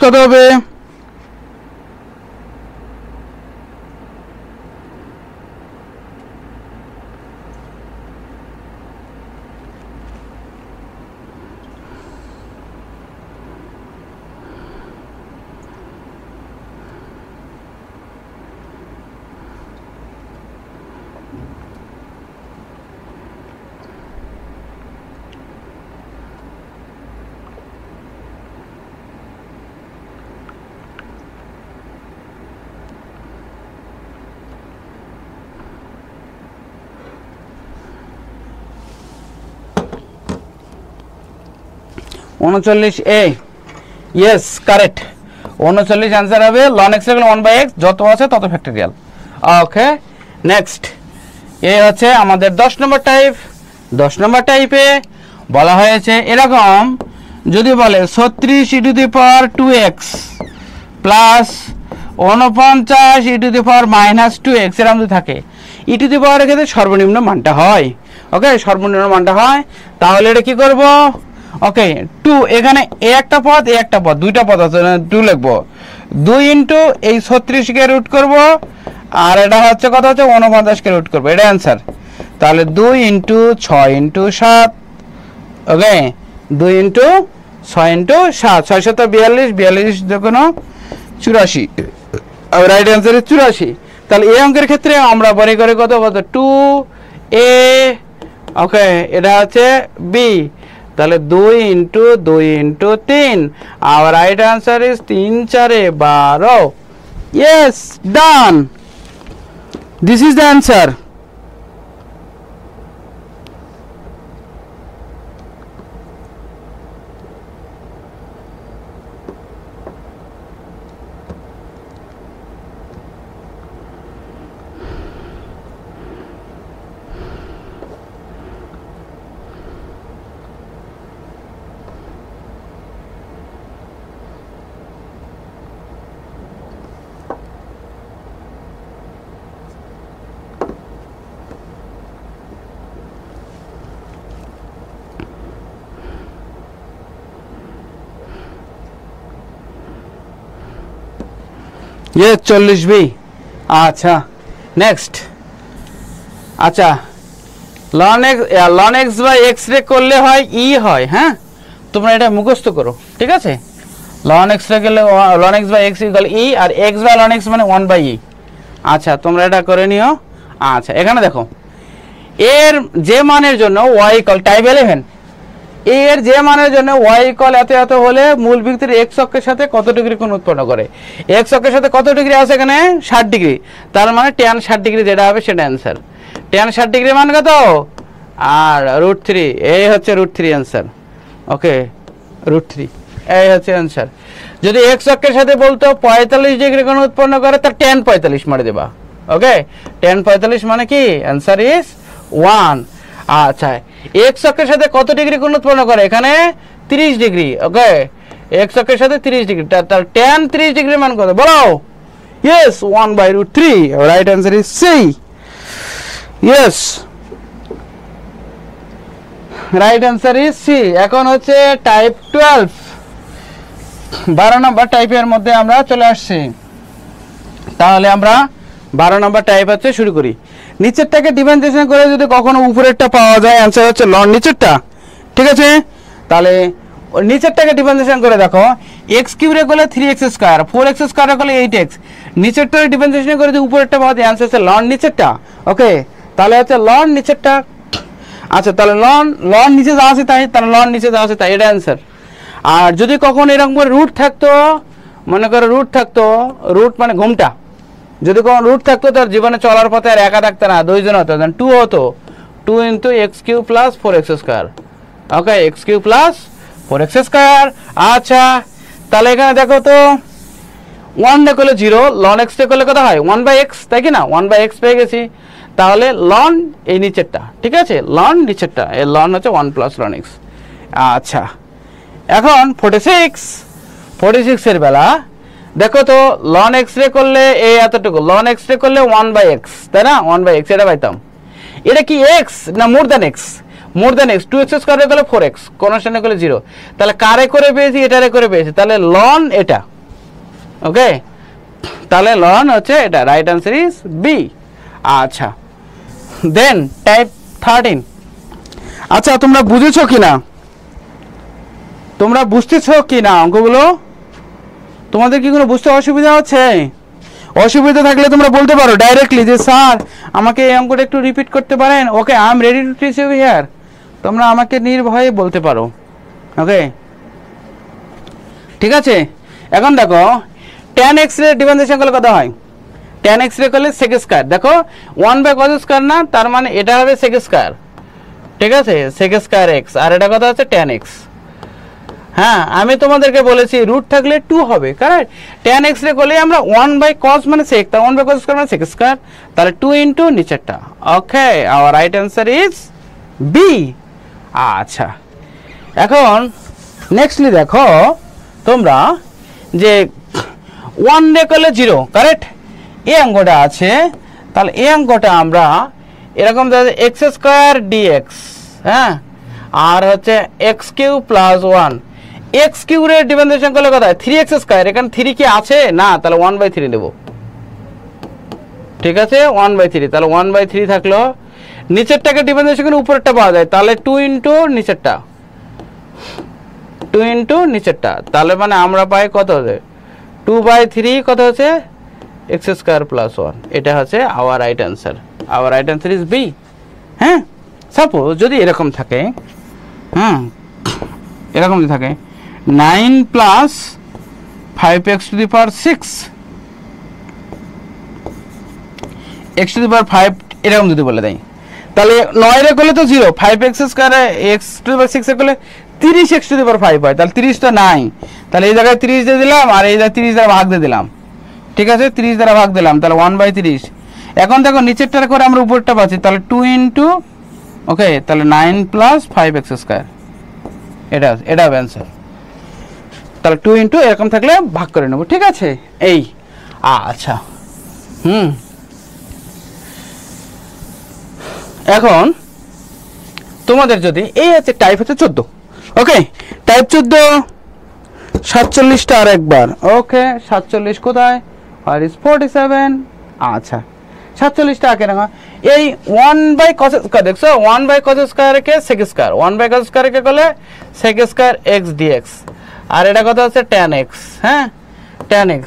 কত হবে? 39a, yes correct. 39 आंसर হবে। ln x এর 1/x যত আছে তত ফ্যাক্টরিয়াল। ওকে, নেক্সট এই হচ্ছে আমাদের 10 নম্বর টাইপ। 10 নম্বর টাইপে বলা হয়েছে এরকম, যদি বলে 36 e to the power 2x plus 49 e to the power -2x এরকম যদি থাকে, e টু দি পাওয়ারের ক্ষেত্রে সর্বনিম্ন মানটা হয়। ওকে, সর্বনিম্ন মানটা হয়, তাহলে এটা কি করব? ওকে, 2 এখানে এ একটা পদ, এ একটা পদ, দুইটা পদ আছে, 2 লিখবো। 2 ইনটু এই 36 কে রুট করব, আর এটা হচ্ছে কত হচ্ছে 49 কে রুট করব, এটা आंसर। তাহলে 2 ইনটু 6 ইনটু 7, ওকে 2 ইনটু 6 ইনটু 7, 642, 42 দেখুন 84, আর রাইট आंसर 84। তাহলে এই অঙ্কের ক্ষেত্রে আমরা বড় করে কত বলতো 2a, ওকে এটা হচ্ছে b, তাহলে 2 into 2 into 3, our right answer is 3 4 12। yes, done, this is the answer। ये 40 भी। अच्छा नेक्स्ट, अच्छा ln x বাই x রে করলে হয় e হয়। হ্যাঁ, তোমরা এটা মুখস্থ করো, ঠিক আছে? ln x রে করলে ln x by x equal e, আর x বাই ln x মানে 1 বাই e। আচ্ছা, তোমরা এটা করে নিও। আচ্ছা, এখানে দেখো এর যে মানের জন্য y ইকুয়াল টাইপ 11, এর যে মানের জন্য y ইকুয়াল এত এত হলে মূল বিন্দুর x অক্ষের সাথে কত ডিগ্রি কোণ উৎপন্ন করে? x অক্ষের সাথে কত ডিগ্রি আছে এখানে? 60 ডিগ্রি, তার মানে tan 60 ডিগ্রি যেটা হবে সেটা आंसर। tan 60 ডিগ্রি মান কত? আর √3, এই হচ্ছে √3 आंसर। ওকে, √3 এই হচ্ছে आंसर। যদি x অক্ষের সাথে বলতো 45 ডিগ্রি কোণ উৎপন্ন করে, তার tan 45 মারে দেবা। ওকে, tan 45 মানে কি? Answer is 1। আচ্ছা, x অক্ষের সাথে কত ডিগ্রি কোণ উৎপন্ন করে? এখানে 30 ডিগ্রি। ওকে, x অক্ষের সাথে 30 ডিগ্রি, তার tan 30 ডিগ্রি মান কত বলো? yes, 1/√3, right answer is C। yes, right answer is C। এখন হচ্ছে টাইপ 12, 12 নম্বর টাইপের মধ্যে আমরা চলে আসছি। তাহলে আমরা 12 নম্বর টাইপ হচ্ছে শুরু করি। নিচেরটাকে ডিফারেন্সিয়েশন করে যদি কখনো উপরেরটা পাওয়া যায়, आंसर হচ্ছে ln নিচেরটা, ঠিক আছে? তাহলে নিচেরটাকে ডিফারেন্সিয়েশন করে দেখো, x কিউব রে করলে 3x স্কয়ার, 4x স্কয়ার রে করলে 8x, নিচেরটাকে ডিফারেন্সিয়েশন করে যদি উপরেরটা পাওয়া যায়, आंसर হচ্ছে ln নিচেরটা। ওকে, তাহলে হচ্ছে ln নিচেরটা। আচ্ছা, তাহলে ln নিচে যা আছে তাই, তাহলে ln নিচে যা আছে তাই, এটা आंसर। আর যদি কখনো এরকম করে রুট থাকতো, মনে করো রুট থাকতো, রুট মানে ঘুমটা, যদি কোনো রুট থাকতো তার জীবনে চলার পথে আর একা থাকতো না, দুইজন হতো, 2 হতো, 2 into x³ plus 4x square. Okay, x³ plus 4x square. আচ্ছা, তাহলে এখানে দেখো তো 1 রে করলে 0, ln x রে করলে কত হয়? 1/x, তাই কি না? 1/x পেয়ে গেছি। তাহলে ln এই নিচেরটা, ঠিক আছে? ln নিচেরটা, এই ln হচ্ছে 1 প্লাস ln x। আচ্ছা, এখন 46 এর বেলা দেখো তো, ln x রে করলে এই এতটুকু, ln x রে করলে 1/x, তাই না? 1/x এটা পাইতাম। এটা কি x না more than x? More than x, 2x square রে করলে 4x, কনস্ট্যান্টে করলে 0। তাহলে কারে করে পেয়েছি? এটারে করে পেয়েছি, তাহলে ln এটা। ওকে, তাহলে ln হচ্ছে এটা, রাইট आंसर ইজ B। আচ্ছা, দেন টাইপ 13। আচ্ছা, তোমরা বুঝেছো কিনা? তোমরা বুঝতেছো কিনা অঙ্কগুলো? তোমাদের কি কোনো বুঝতে অসুবিধা হচ্ছে? অসুবিধা থাকলে তোমরা বলতে পারো ডাইরেক্টলি যে স্যার আমাকে এই অঙ্কটা একটু রিপিট করতে পারেন। Okay, I am ready to teach you here. তোমরা আমাকে নির্ভয়ে বলতে পারো। ওকে, ঠিক আছে? এখন দেখো tan x রে ডিফারেন্সিয়েশন করলে কত হয়? tan x রে করলে sec স্কয়ার। দেখো 1/cos স্কয়ার না, তার মানে এটা হবে sec স্কয়ার, ঠিক আছে? sec স্কয়ার x, আর এটা কত হচ্ছে tan x। হ্যাঁ আমি তোমাদেরকে বলেছি রুট থাকলে 2 হবে, কারেক্ট। tan x রে করলে আমরা 1/cos মানে sec, তার 1/cos স্কয়ার মানে sec স্কয়ার, তাহলে 2 ইনটু নিচেরটা। Okay, our right answer is B. আচ্ছা, এখন নেক্সটলি দেখো তোমরা যে 1 রে করলে 0, কারেক্ট। এই অঙ্কটা আছে, তাহলে এই অঙ্কটা আমরা এরকম x স্কয়ার dx, হ্যাঁ, আর হচ্ছে x কিউব প্লাস 1, x কিউবের ডিফারেন্সিয়েশন করলে কত হয় 3x স্কয়ার। এখানে 3 কি আছে না, তাহলে 1/3 নেব, ঠিক আছে 1/3, তাহলে 1/3 থাকলো। নিচেরটাকে ডিফারেন্সিয়েশন করে উপরেরটা পাওয়া যায়, তাহলে 2 ইনটু নিচেরটা, 2 ইনটু নিচেরটা, তাহলে মানে আমরা পাই কত হবে 2/3, কত হচ্ছে x স্কয়ার প্লাস 1। এটা হচ্ছে our right answer. Our right answer is B. হ্যাঁ, সাপোজ যদি এরকম থাকে, হ্যাঁ এরকম যদি থাকে 9 plus 5x to the power 6, x to the power 5 এরকম যদি বলে দেয়, তাহলে 9 রে করলে তো 0, 5x স্কয়ারে x to the power 6 এ করলে 30x টু দি পাওয়ার 5 হয়, তাহলে 30 তো নাই, তাহলে এই জায়গায় 30 দিয়ে দিলাম আর এই জায়গায় 30 দ্বারা ভাগ দিয়ে দিলাম, ঠিক আছে 30 দ্বারা ভাগ দিলাম, তাহলে 1/30। এখন দেখো নিচেরটার করে আমরা উপরটা পাচ্ছি, তাহলে 2 ইনটু, ওকে, তাহলে 9 প্লাস 5x স্কয়ার, এটা হবে অ্যান্সার। তাহলে 2 ইনটু এরকম থাকলে ভাগ করে নেব, ঠিক আছে। এই আচ্ছা, এখন তোমাদের যদি এই আছে টাইপ হচ্ছে 14, ওকে, টাইপ 14 47টা আর একবার, ওকে 47 কোথায়, আর ইজ 47। আচ্ছা 47টা আঁকে রাখা, এই 1/cos স্কয়ার দেখছো, 1/cos স্কয়ার কে sec স্কয়ার, 1/cos স্কয়ার কে করলে sec স্কয়ার x dx, আর এটা কত হচ্ছে tan x, হ্যাঁ tan x,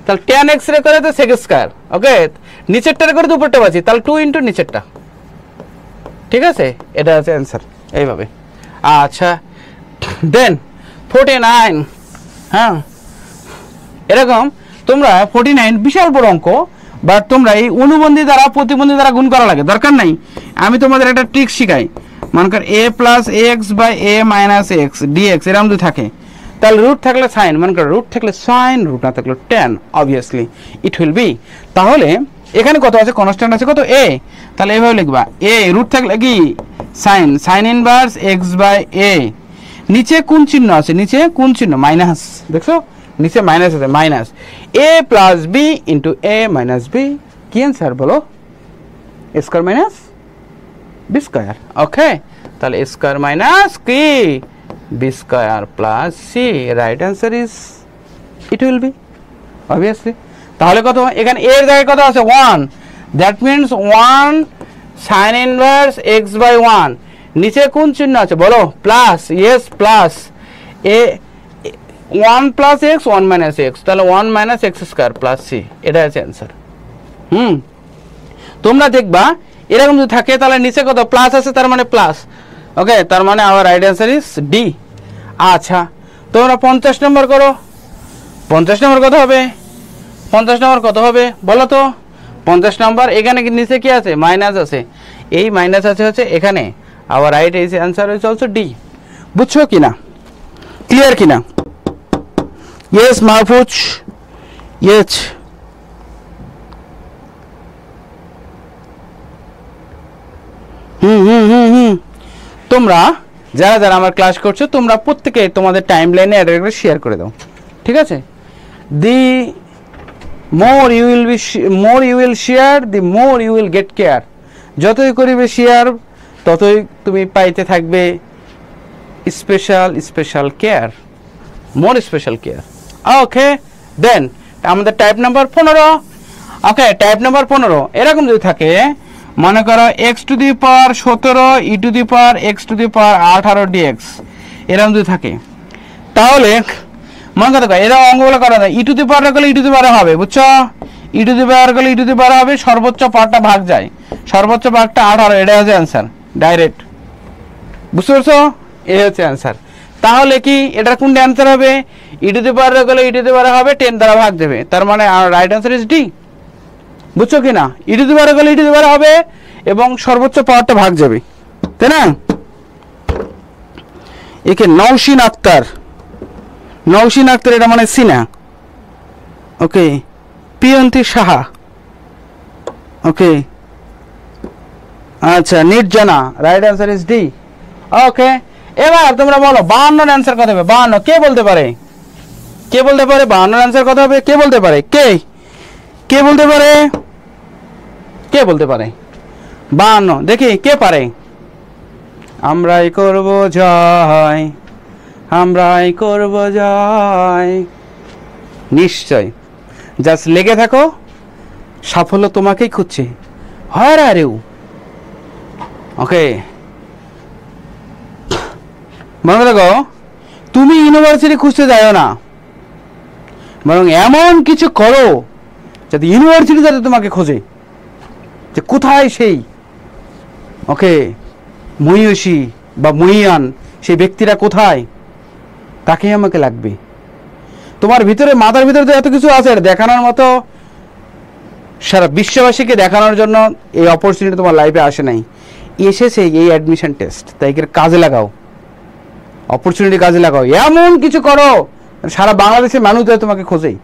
তাহলে tan x রে করে তো sec স্কয়ার, ওকে, নিচেরটারে করে তো উপরটা পাচ্ছি, তাহলে 2 ইনটু নিচেরটা, ঠিক আছে, এটা হচ্ছে অ্যান্সার এইভাবে। আচ্ছা দেন 49, হ্যাঁ এরকম তোমরা 49 বিশাল বড় অঙ্ক, বাট তোমরা এই অনুবন্ধী দ্বারা প্রতিবন্ধী দ্বারা গুণ করা লাগে, দরকার নাই। আমি তোমাদের একটা ট্রিক শিখাই, মনে কর a plus ax by a minus x dx এরকম যদি থাকে, তাহলে রুট থাকলে সাইন, মনে কর রুট থাকলে সাইন, রুট না থাকলে tan, obviously it will B. তাহলে এখানে কত আছে, কনস্ট্যান্ট আছে কত a, তাহলে এইভাবে লিখবা a, রুট থাকলে কি sine, sine inverse x by a, নিচে কোন চিহ্ন আছে, নিচে কোন চিহ্ন, মাইনাস, দেখছো নিচে মাইনাস আছে, minus a plus b into a minus b, কি অ্যান্সার বলো, a square minus b square, okay, তাহলে a স্কয়ার মাইনাস কি b square plus c, right answer is it will be obviously. তাহলে কত, এখানে a এর জায়গায় কত আছে 1, that means 1 sine inverse x by 1, নিচে কোন চিহ্ন আছে বলো, plus, yes plus, a 1 plus x 1 minus x, তাহলে 1 minus x square plus c, এটা আছে অ্যান্সার। তোমরা দেখবা এরকম যদি থাকে, তাহলে নিচে কত প্লাস আছে, তার মানে প্লাস, ওকে, তার মানে our right answer is D. আচ্ছা তোমরা 50 নম্বর করো, 50 নম্বর কত হবে, 50 নম্বর কত হবে বলো তো, 50 নম্বর এখানে নিচে কি আছে, মাইনাস আছে, এই মাইনাস আছে হচ্ছে এখানে, hour right is answer is also D. বুঝছো কিনা, ক্লিয়ার কিনা? Yes Mahfuz, yes. তোমরা যারা যারা আমার ক্লাস করছো, তোমরা প্রত্যেকে তোমাদের টাইম লাইনে অ্যাড করে শেয়ার করে দাও, ঠিক আছে। The more you will share, the more you will get care. যতই করিবে শেয়ার, ততই তুমি পাইতে থাকবে special care, more special care. Okay then আমাদের type number 15, okay type number 15 এরকম যদি থাকে, মনে করো x to the power 17 e to the power x to the power 18 dx এরকম যদি থাকে, তাহলে মনে করো এরা অঙ্কগুলো করা যায়, e টু দি পাওয়ার করলে e টু দি পাওয়ার হবে, বুঝছো, e টু দি পাওয়ার করলে e টু দি পাওয়ার হবে, সর্বোচ্চ পাওয়ারটা ভাগ যায়, সর্বোচ্চ ভাগটা 18, এটা হচ্ছে অ্যান্সার ডাইরেক্ট, বুঝতে পারছো, এই হচ্ছে অ্যান্সার। তাহলে কি এটার কোনটা অ্যান্সার হবে, e টু দি পাওয়ার করলে e টু দি পাওয়ার হবে 10 দ্বারা ভাগ দেবে, তার মানে রাইট অ্যান্সার ইজ ডি। বুঝছো কিনা, e টু দি পাওয়ার করলে e টু দি পাওয়ার হবে এবং সর্বোচ্চ পাওয়ারটা ভাগ যাবে, তাই না। একে নওশিন আক্তার, নৌশিন আক্তার এটা মানে সিনা। ওকে, পিয়ন্তি সাহা। ওকে, আচ্ছা Nirjona, right answer is D. Okay, এবার তোমরা বলো 52 অ্যান্সার কত হবে? 52 কে বলতে পারে? কে বলতে পারে 52 অ্যান্সার কত হবে? কে বলতে পারে? কে বলতে পারে? কে বলতে পারে 52? দেখি কে পারে। আমরাই করব জয়, আমরাই করব জয়। নিশ্চয়, জাস্ট লেগে থাকো, সাফল্য তোমাকেই খুঁজছে। হয় আর ইউ। ওকে, মনে দেখো, তুমি ইউনিভার্সিটি খুঁজতে যাও না, বরং এমন কিছু করো যাতে ইউনিভার্সিটি যাতে তোমাকে খোঁজে, যে কোথায় সেই ওকে মহিষী বা মহিয়ান সেই ব্যক্তিরা কোথায়, তাকেই আমাকে লাগবে। তোমার ভিতরে, মাথার ভিতরে তো এত কিছু আছে দেখানোর মতো, সারা বিশ্ববাসীকে দেখানোর জন্য এই অপরচুনিটি তোমার লাইফে আসে নাই, এসেছে এই অ্যাডমিশন টেস্ট। তাই কাজে লাগাও, অপরচুনিটি কাজে লাগাও, এমন কিছু করো সারা বাংলাদেশের মানুষ যাতে তোমাকে খোঁজেই।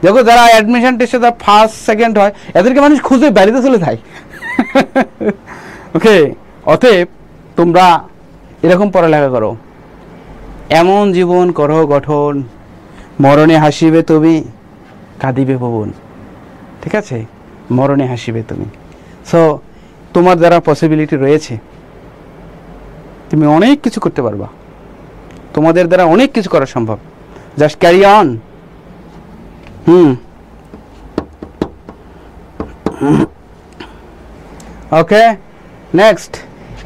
দেখো যারা অ্যাডমিশন টেস্টে তারা ফার্স্ট সেকেন্ড হয়, এদেরকে মানুষ খুঁজে বাড়িতে চলে যায়। ওকে, অতএব তোমরা এরকম পড়ালেখা করো, এমন জীবন করো গঠন, মরণে হাসিবে তুমি, কাঁদিবে ভুবন। ঠিক আছে, মরণে হাসিবে তুমি। সো তোমার দ্বারা পসিবিলিটি রয়েছে, তুমি অনেক কিছু করতে পারবা, তোমাদের দ্বারা অনেক কিছু করা সম্ভব। Just carry on. Okay, next.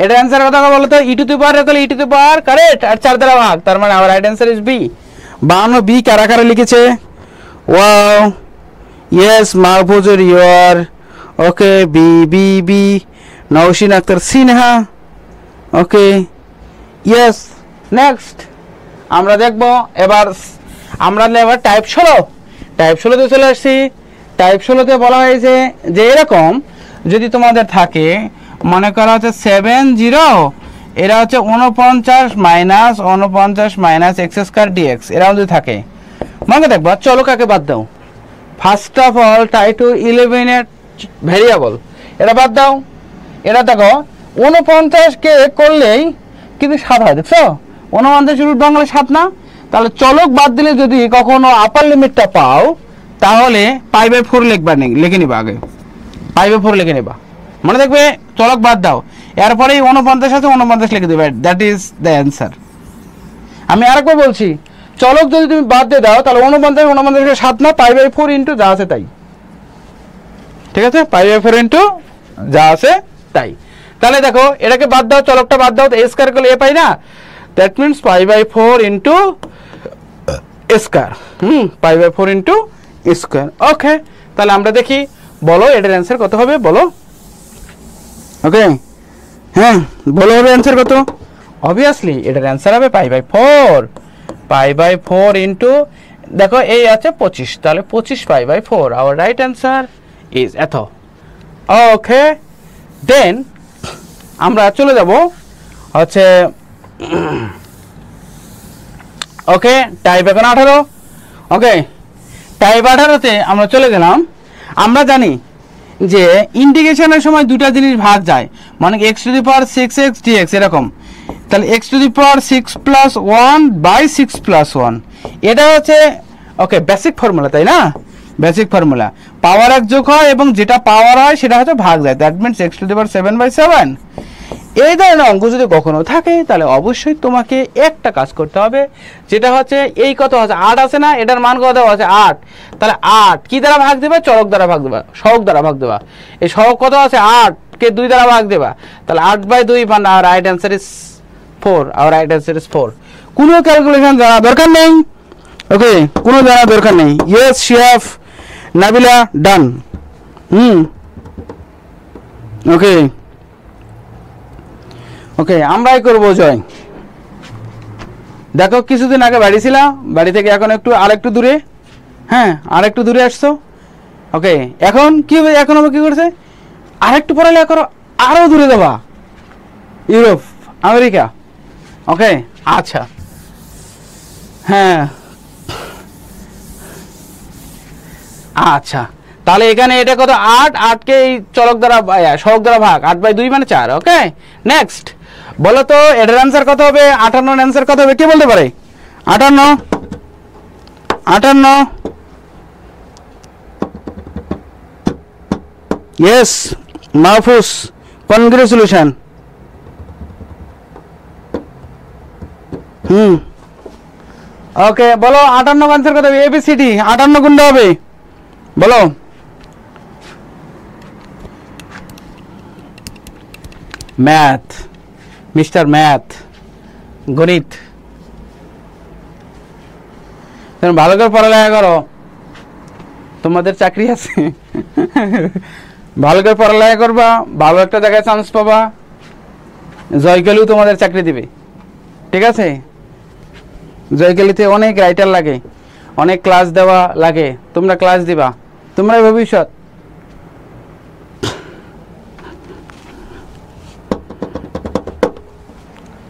এটা অ্যান্সার কথা বলো তো, ই টু দি পাওয়ার তাহলে ই টু দি পাওয়ার কারেক্ট, আর 4 দ্বারা ভাগ, তার মানে our right answer is B. 52 B কারা কারা লিখেছে? ওয়াও, ইয়েস মাহফুজুর ইউর। Okay, B B B. Naushin Akhtar Sinha. Okay, yes. Next আমরা দেখব এবার, আমরা এবার টাইপ 16। টাইপ 16তে চলে আসছি। টাইপ 16তে বলা হয়েছে যে এরকম যদি তোমাদের থাকে, মনে করা হচ্ছে 70, এরা হচ্ছে 49 minus 49 minus X square dx, এরা যদি থাকে, মনে দেখবা চলো কাকে বাদ দাও। First of all tie to 11 এর ভেরিয়েবল, এটা বাদ দাও। এটা দেখো 49 কে করলেই কিন্তু 7 হয়, দেখছো 49 রুট বাংলা 7 না? তাহলে চলক বাদ দিলে যদি কখনো আপার লিমিটটা পাও, তাহলে π/4 লিখবা, লিখে নিবা, আগে π/4 লিখে নিবা, মনে দেখবে চলক বাদ দাও, এরপরেই 49 আছে 49 লিখে দিবে, দ্যাট ইজ দ্য অ্যান্সার। আমি আরেকবার বলছি, চলক যদি তুমি বাদ দিয়ে দাও তাহলে 49 7 না, π/4 ইন্টু যা আছে তাই। ঠিক আছে, π/4 ইন্টু যা আছে তাই। তাহলে দেখো এটাকে বাদ দাও, চলকটা বাদ দাও, তো a স্কয়ার করলে a পাই না, that means π/4 into square. π/4 into square. Okay, তাহলে আমরা দেখি, বলো এটার অ্যান্সার কত হবে বলো। ওকে, হ্যাঁ বলো হবে অ্যান্সার কত? অবভিয়াসলি এটার অ্যান্সার হবে π/4। π/4 ইন্টু, দেখো এই আছে 25, তাহলে 25 π/4, আওয়ার রাইট অ্যান্সার ইজ এত। ওকে, দেন আমরা চলে যাব হচ্ছে, ওকে টাইপ এখন 18। ওকে, টাইপ 18তে আমরা চলে গেলাম। আমরা জানি যে ইন্টিগ্রেশনের সময় দুটা জিনিস ভাগ যায়, মানে x⁶ dx এরকম। তাহলে x⁶ 6+1/6+1, এটা হচ্ছে ওকে বেসিক ফর্মুলা, তাই না? বেসিক ফর্মুলা, পাওয়ার 1 যোগ হয় এবং যেটা পাওয়ার হয় সেটা হচ্ছে ভাগ যায়, দ্যাট মিন্স x⁷7/7। এই ধরনের অঙ্ক যদি কখনো থাকে তাহলে অবশ্যই তোমাকে একটা কাজ করতে হবে, যেটা হচ্ছে এই কত আছে 8 আছে না, এটার মান কত আছে 8, তাহলে 8 কি দ্বারা ভাগ দেবা? চলক দ্বারা ভাগ দেবা, সহগ দ্বারা ভাগ দেবা। এই সহগ কত আছে 8 কে 2 দ্বারা ভাগ দেবা, তাহলে 8/2 মানে our right answer is 4, our right answer is 4। কোনো ক্যালকুলেশন জানা দরকার নেই। ওকে, কোনো জানা দরকার নেই। ইয়েস শেফ নাবিলা, ডান। ওকে, ওকে আমরাই করবো জয়। দেখো কিছুদিন আগে বাড়ি ছিলাম, বাড়ি থেকে এখন একটু আরেকটু দূরে, হ্যাঁ আরেকটু দূরে আসছো। ওকে, এখন কি হবে, এখন কি করছে, আরেকটু পড়ালেখা করো, আরো দূরে যাবা, ইউরোপ আমেরিকা। ওকে, আচ্ছা হ্যাঁ আচ্ছা, তাহলে এখানে এটা কত 8, 8কে এই চলক দ্বারা সহগ দ্বারা ভাগ, 8/2 মানে 4। ওকে নেক্সট বলো তো এটার অ্যান্সার কত হবে? 58 এর অ্যান্সার কত হবে কে বলতে পারে? 58 ইয়েস মাহফুজ, কনগ্রেচুলেশন। ওকে বলো 58 অ্যান্সার কত হবে? এবিসিডি 58 গুণটা হবে, বলো। ম্যাথ, মিস্টার ম্যাথ, গণিত, ভালো করে পড়ালেখা করো, তোমাদের চাকরি আছে। ভালো করে পড়ালেখা করবা, ভালো একটা জায়গায় চান্স পাবা, জয়কালিও তোমাদের চাকরি দিবে, ঠিক আছে? জয়কালিতে অনেক রাইটার লাগে, অনেক ক্লাস দেওয়া লাগে, তোমরা ক্লাস দিবা, তোমরা ভবিষ্যৎ।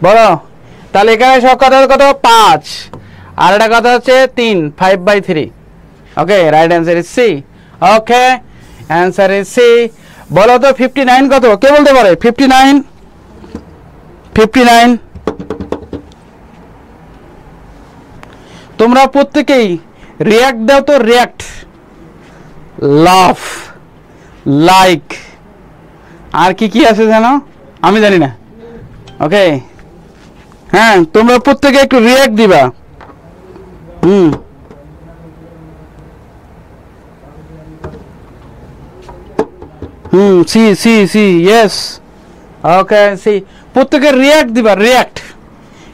বলো তাহলে এখানে সব কথা কত 5 আর এটা কথা হচ্ছে 3, 5/3। Okay right answer is C. Okay answer is C. বলো তো 59 কত কে বলতে পারে? 59 তোমরা প্রত্যেকেই রিয়াক্ট দাও তো, রিয়াক্ট, লাভ, লাইক, আর কি কি আছে জানো? আমি জানি না। ওকে হ্যাঁ তোমরা প্রত্যেকে একটু রিয়াক্ট দিবা। C C C yes. Okay C প্রত্যেকে রিয়াক্ট দিবা, রিয়াক্ট,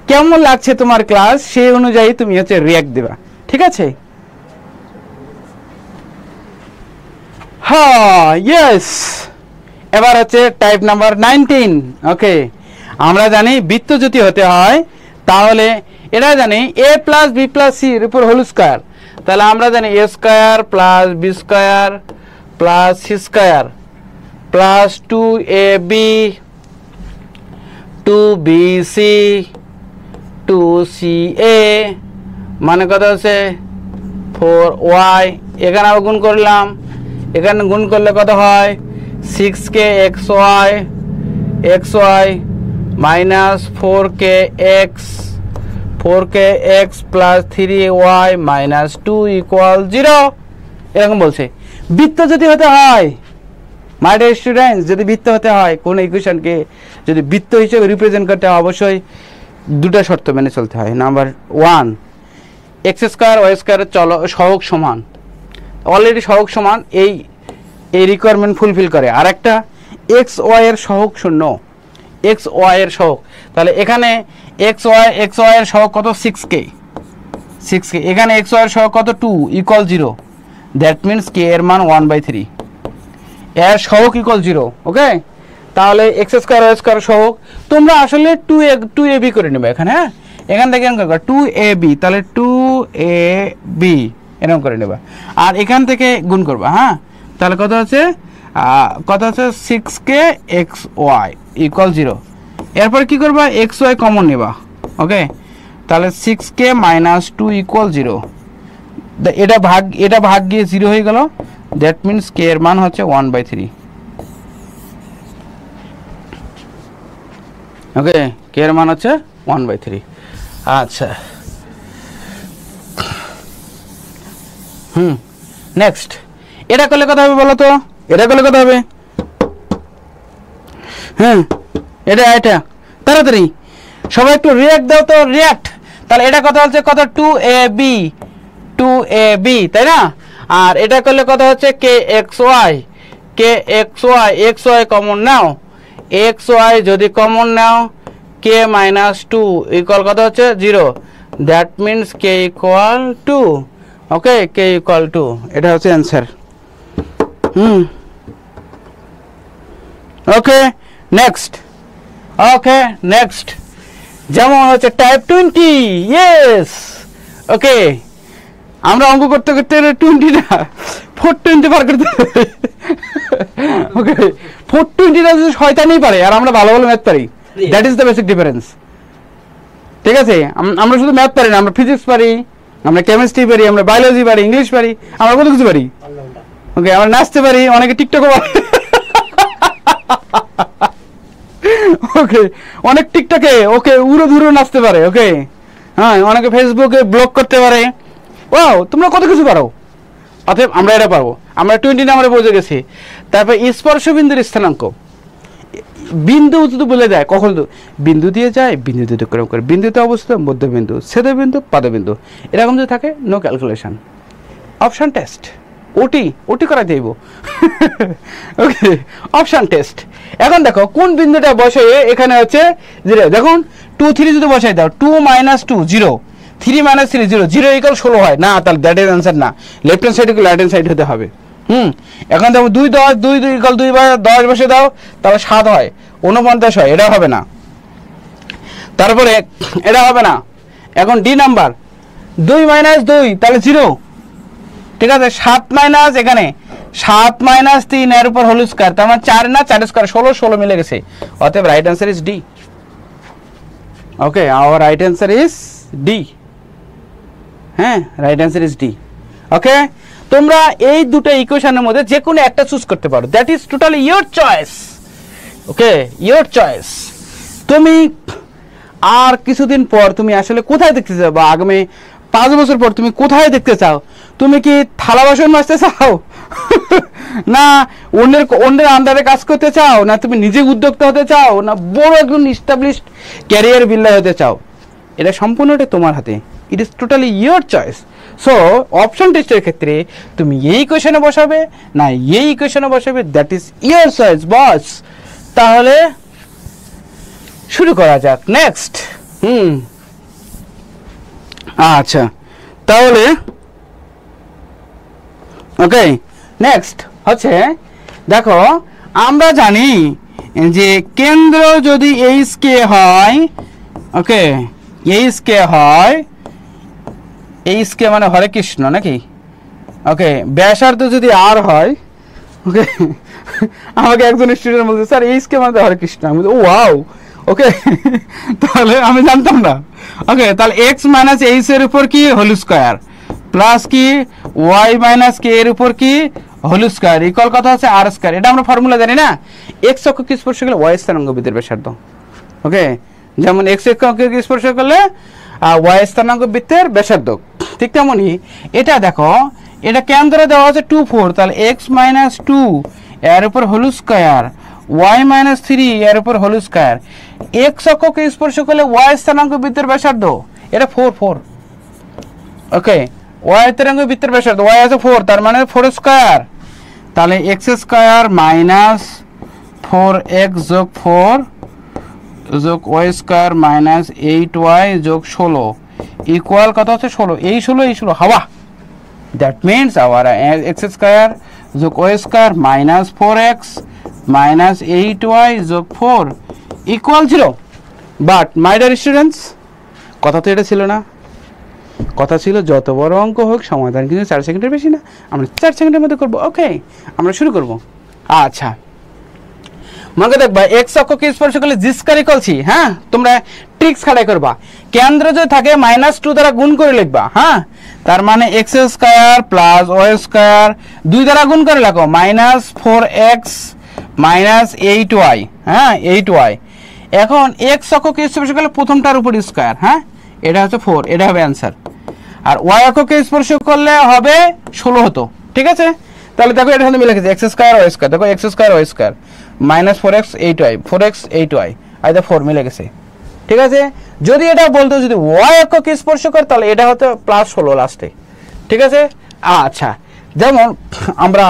কেমন লাগছে তোমার ক্লাস সেই অনুযায়ী তুমি হচ্ছে রিয়াক্ট দিবা, ঠিক আছে? হ্যাঁ ইয়েস। এবার হচ্ছে টাইপ নাম্বার 19। ওকে আমরা জানি বৃত্ত যদি হতে হয় তাহলে এটা জানি a plus B plus C এর উপর হোল স্কয়ার, তাহলে আমরা জানি a square plus B square plus C square plus 2ab 2bc 2ca মানে কত হচ্ছে 4y। এখানে আবার গুণ করলাম, এখানে গুণ করলে কত হয় 6k xy minus 4k x plus 3y minus 2 equal 0 এরকম বলছে। বৃত্ত যদি হতে হয় মাই ডিয়ার স্টুডেন্টস, যদি বৃত্ত হতে হয় কোন ইকুয়েশনকে যদি বৃত্ত হিসেবে রিপ্রেজেন্ট করতে হয় অবশ্যই দুটো শর্ত মেনে চলতে হয়। নাম্বার 1 এক্স স্কয়ার ওয়াই স্কয়ারের সহগ সমান, অলরেডি সহগ সমান, এই রিকোয়ারমেন্ট ফুলফিল করে। আর একটা এক্স ওয়াই এর সহগ শূন্য, এক্স ওয়াই এর সহগ, তাহলে এখানে এক্স ওয়াই এর সহগ কত 6k, এখানে এক্স ওয়াই এর সহগ কত 2 ইকুয়াল 0, দ্যাট মিনস k এর মান 1/3, এর সহগ ইকুয়াল 0। ওকে তাহলে এক্স স্কয়ার ওয়াই স্কয়ার সহগ তোমরা আসলে 2ab করে নেবে এখানে। হ্যাঁ এখান থেকে এরকম করবা 2ab, তাহলে 2ab এরকম করে নেবা, আর এখান থেকে গুণ করবা। হ্যাঁ তাহলে কত আছে 6k xy ইকুয়াল 0। এরপর কি করবা xy কমন নেবা। ওকে তাহলে 6k মাইনাস 2 ইকুয়াল 0, এটা ভাগ গিয়ে 0 হয়ে গেল, দ্যাট মিনস k এর মান হচ্ছে 1/3। ওকে k এর মান হচ্ছে 1/3। আচ্ছা নেক্সট এটা করলে কত হবে বলো তো? এটা করলে কত হবে? হ্যাঁ এটা তাড়াতাড়ি সবাই একটু রিয়াক্ট দাও তো, রিয়াক্ট। তাহলে এটা কত হচ্ছে কত 2ab তাই না? আর এটা করলে কত হচ্ছে kxy কমন নাও, xy যদি কমন নাও k মাইনাস 2 ইকুয়াল কত হচ্ছে 0, that means k equal 2। Okay k equal 2, এটা হচ্ছে answer. Okay next. Okay next যেমন হচ্ছে টাইপ 20। ইয়েস ওকে আমরা অঙ্ক করতে করতে 20 না 420 পার করতে হবে। ওকে 420 শয়তানি পারে আর আমরা ভালো ভালো ম্যাথ পারি, that is the basic difference. ঠিক আছে, আমরা শুধু ম্যাথ পারি না, আমরা ফিজিক্স পারি, আমরা কেমিস্ট্রি পারি, আমরা বায়োলজি পারি, ইংলিশ পারি, আমরা কত কিছু পারি। ওকে, আমরা নাচতে পারি, অনেকে টিকটকও পারে। ওকে, অনেক টিকটকে ওকে উড়ো ধুরো নাচতে পারে। ওকে, হ্যাঁ, অনেকে ফেসবুকে ব্লগ করতে পারে। ওয়াও, তোমরা কত কিছু পারো। অতএব আমরা এটা পারবো। আমরা 20 নম্বরে বুঝে গেছি। তারপর স্পর্শ বিন্দুর স্থানাঙ্ক, বিন্দু যদি বলে দেয়, কখন বিন্দু দিয়ে যায়, বিন্দু দিয়ে অতিক্রম করে, বিন্দুতে অবস্থিত, মধ্যবিন্দু, ছেদবিন্দু, পাদবিন্দু, এরকম যদি থাকে নো ক্যালকুলেশন, অপশন টেস্ট, ওটি করা যাইব। ওকে, অপশন টেস্ট। এখন দেখো কোন বিন্দুটা বসাইয়ে এখানে হচ্ছে 0, দেখুন 2 3 যদি বসাই দাও, 2 - 2 0, 3 - 3 0, 0 = 16 হয় না, তাহলে দ্যাট ইজ অ্যান্সার না, left hand side right hand side হতে হবে। এখন দেখো 2 10, 2 = 2 বার 10 বসে দাও, তাহলে 7 হয়, 49 হয়, এটা হবে না। তারপরে এটা হবে না। এখন ডি নাম্বার, 2 - 2 তাহলে 0, ঠিক আছে, 7 মাইনাস এখানে 7 - 3 এর উপর হোল স্কয়ার, তার মানে 4 না 4 স্কয়ার 16, 16 মিলে গেছে। অতএব right answer is D. Okay, our right answer is D. হ্যাঁ, রাইট অ্যান্সার ইজ ডি। ওকে, তোমরা এই দুটো ইকুয়েশনের মধ্যে যে কোনো একটা চুজ করতে পারো, that is totally your choice. Okay, your choice. তুমি আর কিছুদিন পর তুমি আসলে কোথায় দেখতে চাও, বা আগামী 5 বছর পর তুমি কোথায় দেখতে চাও? তুমি কি থালা বাসন মাজতে চাও, না অন্যের আন্ডারে কাজ করতে চাও, না তুমি নিজে উদ্যোক্তা হতে চাও, না বড় একজন ইস্টাবলিশড ক্যারিয়ার বিল্ডার হতে চাও? এটা সম্পূর্ণটা তোমার হাতে। It is totally your choice. So option টেস্টের ক্ষেত্রে তুমি এই কোয়েশনে বসাবে না এই কোয়েশনে বসাবে, দ্যাট ইজ ইয়োর চয়েস বস। তাহলে শুরু করা যাক। নেক্সট, আচ্ছা, তাহলে ওকে, নেক্সট হচ্ছে, দেখো আমরা জানি যে কেন্দ্র যদি এইচ কে হয়, ওকে, এইচ কে হয়, এইচ কে মানে হরে কৃষ্ণ নাকি, ওকে, ব্যাসার্ধ যদি আর হয়, ওকে, আমাকে একজন স্টুডেন্ট বলছে স্যার এইচ কে মানে হরে কৃষ্ণ, আমি বলছি ও ওয়াও, ওকে, তাহলে আমি জানতাম না। ওকে, তাহলে এক্স মাইনাস এইচ এর উপর কি হোল স্কয়ার, প্লাস কি ওয়াই মাইনাস কে এর উপর কি হোল স্কয়ার, ইকুয়াল কথা হচ্ছে আর স্কয়ার। এটা আমরা ফর্মুলা জানি না, এক্স অক্ষকে স্পর্শ করলে ওয়াই স্থানাঙ্ক বৃত্তের ব্যাসার্ধ। ওকে, যেমন এক্স অক্ষকে স্পর্শ করলে ওয়াই স্থানাঙ্ক বৃত্তের ব্যাসার্ধ, ঠিক তেমনই এটা দেখো, এটা কেন্দ্র দেওয়া হচ্ছে 2 4, তাহলে এক্স মাইনাস 2 এর উপর হোল স্কয়ার, ওয়াই মাইনাস 3 এর উপর হোল স্কয়ার, এক্স অক্ষকে স্পর্শ করলে ওয়াই স্থানাঙ্ক বৃত্তের ব্যাসার্ধ, এটা 4 4। ওকে, ওয়াই স্থানাঙ্ক বৃত্তের ব্যাসার্ধ, ওয়াই আছে 4, তার মানে 4 স্কয়ার, তাহলে এক্স স্কয়ার মাইনাস 4x যোগ 4 যোগ ওয়াই স্কয়ার মাইনাস 8y যোগ 16 ইকুয়াল কত হচ্ছে 16, এই 16 হাওয়া। That means our x square যোগ y square minus 4x minus 8y যোগ 4 equal 0। But my dear students, কথা তো এটা ছিল না, কথা ছিল যত বড় অঙ্ক হোক সমাধান কিন্তু 4 সেকেন্ডের বেশি না, আমরা 4 সেকেন্ডের মধ্যে করবো। ওকে, আমরা শুরু করব। আচ্ছা, মনে দেখবা এক্স অক্ষকে স্পর্শ করলে জি স্কয়ার ইকুয়াল সি। হ্যাঁ, তোমরা ট্রিক্স খাটাই করবা, কেন্দ্র যদি থাকে -2 দ্বারা গুণ করে লিখবা। হ্যাঁ, তার মানে X square plus Y square 2 দ্বারা গুণ করে লেখো, -4x মাইনাস 8y। হ্যাঁ, 8y। এখন এক্স অক্ষকে স্পর্শ করলে প্রথমটার উপর স্কয়ার, হ্যাঁ, এটা হচ্ছে 4, এটা হবে অ্যান্সার। আর ওয়াই অক্ষকে স্পর্শ করলে হবে 16 হতো, ঠিক আছে। তাহলে দেখো এটা মিলে গেছে এক্স স্কয়ার ওয়াই স্কয়ার, দেখো X square Y square minus 4x 8y, 4x 8y, আর 4 মিলে গেছে, ঠিক আছে। যদি এটা বলতো যদি ওয়াই অক্ষকে স্পর্শ করে তাহলে এটা হতো +16 লাস্টে, ঠিক আছে। আচ্ছা, যেমন আমরা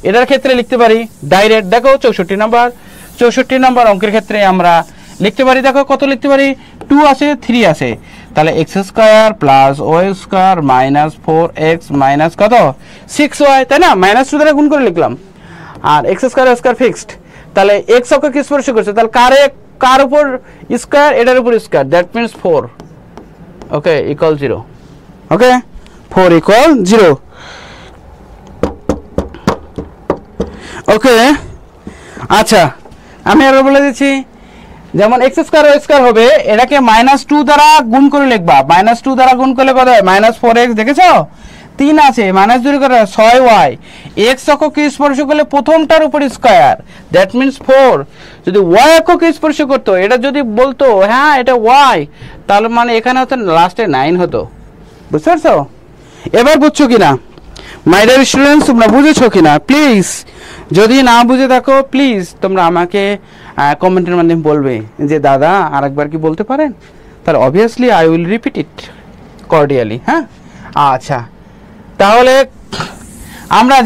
এটার ক্ষেত্রে লিখতে পারি ডাইরেক্ট, দেখো 64 নম্বর অঙ্কের ক্ষেত্রে আমরা লিখতে পারি, দেখো কত লিখতে পারি, 2 আছে 3 আছে, তাহলে x square plus Y square minus 4x minus কত 6y, তাই না, -2 দ্বারা গুণ করে লিখলাম। আর এক্স স্কয়ার স্কয়ার ফিক্সড, তাহলে এক্স অক্ষকে স্পর্শ করছে, তাহলে কার উপর স্কয়ার, এটার উপর square, that means 4। Okay, equal 0। Okay, 4 equal 0। Okay, আচ্ছা, আমি আবার বলে দিচ্ছি, যেমন এক্স স্কোয়ার ওয়াই স্কোয়ার হবে, এটাকে -2 দ্বারা গুণ করে লিখবা। -2 দ্বারা গুণ করলে কত হয়? -4x। দেখেছো 3 আছে, -2 করে 6y। এক্স অক্ষকে স্পর্শ করলে প্রথমটার উপর স্কয়ার, দ্যাট মিন্স 4। যদি ওয়াই অক্ষকে স্পর্শ করতো, এটা যদি বলতো হ্যাঁ এটা ওয়াই, তাহলে মানে এখানে হতো লাস্টে 9 হতো। বুঝতে পারছো? এবার বুঝছো কিনা মাই ডিয়ার স্টুডেন্টস? তোমরা বুঝেছো কিনা? প্লিজ যদি না বুঝে থাকো প্লিজ তোমরা আমাকে কমেন্টের মাধ্যমে বলবে যে দাদা আরেকবার কি বলতে পারেন, তাহলে obviously I will repeat it cordially. হ্যাঁ, আচ্ছা, তাহলে আমরা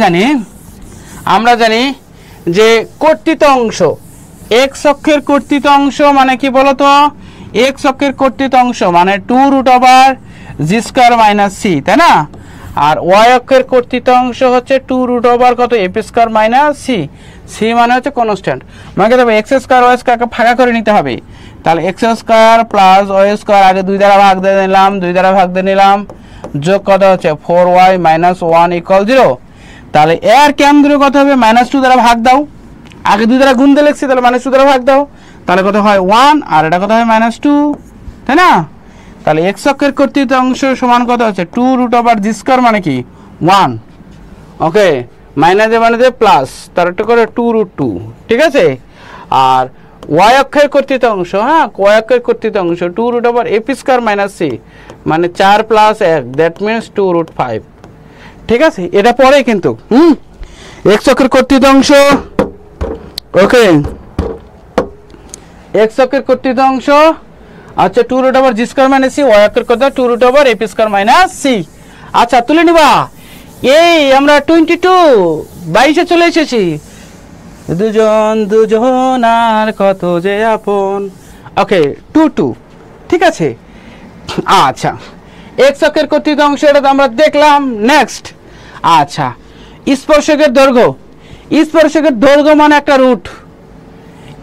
জানি যে কর্তৃত অংশ, এক্স অক্ষের কর্তৃত অংশ মানে কি বলতো? এক্স অক্ষের কর্তৃত অংশ মানে 2√g² - c, তাই না? আর ওয়াই অক্ষের কর্তৃত অংশ হচ্ছে 2√, কত? f² - c। c মানে হচ্ছে কনস্ট্যান্ট। মানে তবে এক্স স্কোয়ার ওয়াই স্কোয়ারকে ভাগা করে নিতে হবে। তাহলে x square plus y square আগে 2 দ্বারা ভাগ দিয়ে নিলাম, যোগ কত হচ্ছে 4y - 1 = 0। তাহলে এর কেন্দ্র কত হবে? -2 দ্বারা ভাগ দাও, আগে 2 দ্বারা গুণ দিয়ে লিখছি, তাহলে -2 দ্বারা ভাগ দাও, তাহলে কত হয় 1, আর এটা কত হয় -2, তাই না? তাহলে এক্স অক্ষের কর্তৃত অংশ সমান কত হচ্ছে 2√g² মানে কি 1। ওকে, মাইনাসে প্লাস, তার একটা করে 2√2, ঠিক আছে? আর ওয়াই অক্ষের কর্তৃত অংশ, হ্যাঁ ওয়াই অক্ষের কর্তৃত অংশ 2√f² - c মানে 4 + 1, দ্যাট মিন্স 2√5। ঠিক আছে, এটা পরে কিন্তু এক্স অক্ষের কর্তৃত অংশ, ওকে এক্স অক্ষের কর্তৃত অংশ আচ্ছা 2√g² - c, ওয়াই অক্ষের কত 2√f² - c। আচ্ছা তুলে নিবা। এই আমরা 22 চলে এসেছি। দুজন আর কত যে আপন। ওকে 2 ঠিক আছে। আচ্ছা এক্স অক্ষের কর্তৃত অংশ এটা তো আমরা দেখলাম। নেক্সট, আচ্ছা স্পর্শকের দৈর্ঘ্য মানে একটা রুট,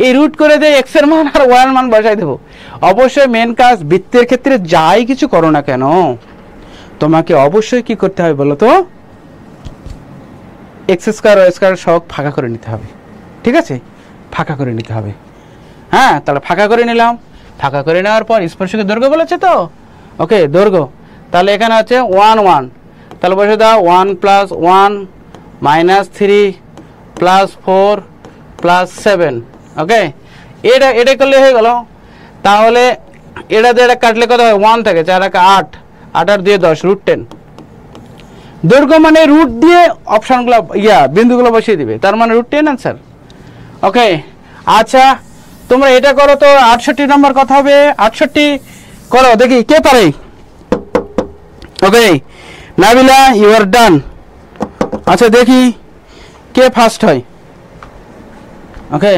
এই রুট করে দিয়ে এক্স এর মান আর ওয়াই এর মান বসাই দেবো। অবশ্যই মেন কাজ বৃত্তের ক্ষেত্রে যাই কিছু করো না কেন, তোমাকে অবশ্যই কি করতে হবে বলো তো? x² y² সহগ ফাঁকা করে নিতে হবে। ঠিক আছে, ফাঁকা করে নিতে হবে। হ্যাঁ, তাহলে ফাঁকা করে নিলাম। ফাঁকা করে নেওয়ার পর স্পর্শকের দৈর্ঘ্য বলেছে তো, ওকে দৈর্ঘ্য, তাহলে এখানে আছে 1 1, তাহলে বসে দাও 1 + 1 -3 + 4 + 7। ওকে, এটা করলে হয়ে গেল। তাহলে এটা দিয়ে এটা কাটলে কত হয়? 1 থাকে 4 × 8, 8 আর 2 10, √10। দৈর্ঘ্য মানে রুট দিয়ে অপশনগুলো বিন্দুগুলো বসিয়ে দিবে, তার মানে √10 অ্যান্সার। ওকে, আচ্ছা তোমরা এটা করো তো 68 নম্বর কথা হবে। 68 করো দেখি কে পারে। ওকে নাবিলা, ইউ আর ডান। আচ্ছা দেখি কে ফার্স্ট হয়। ওকে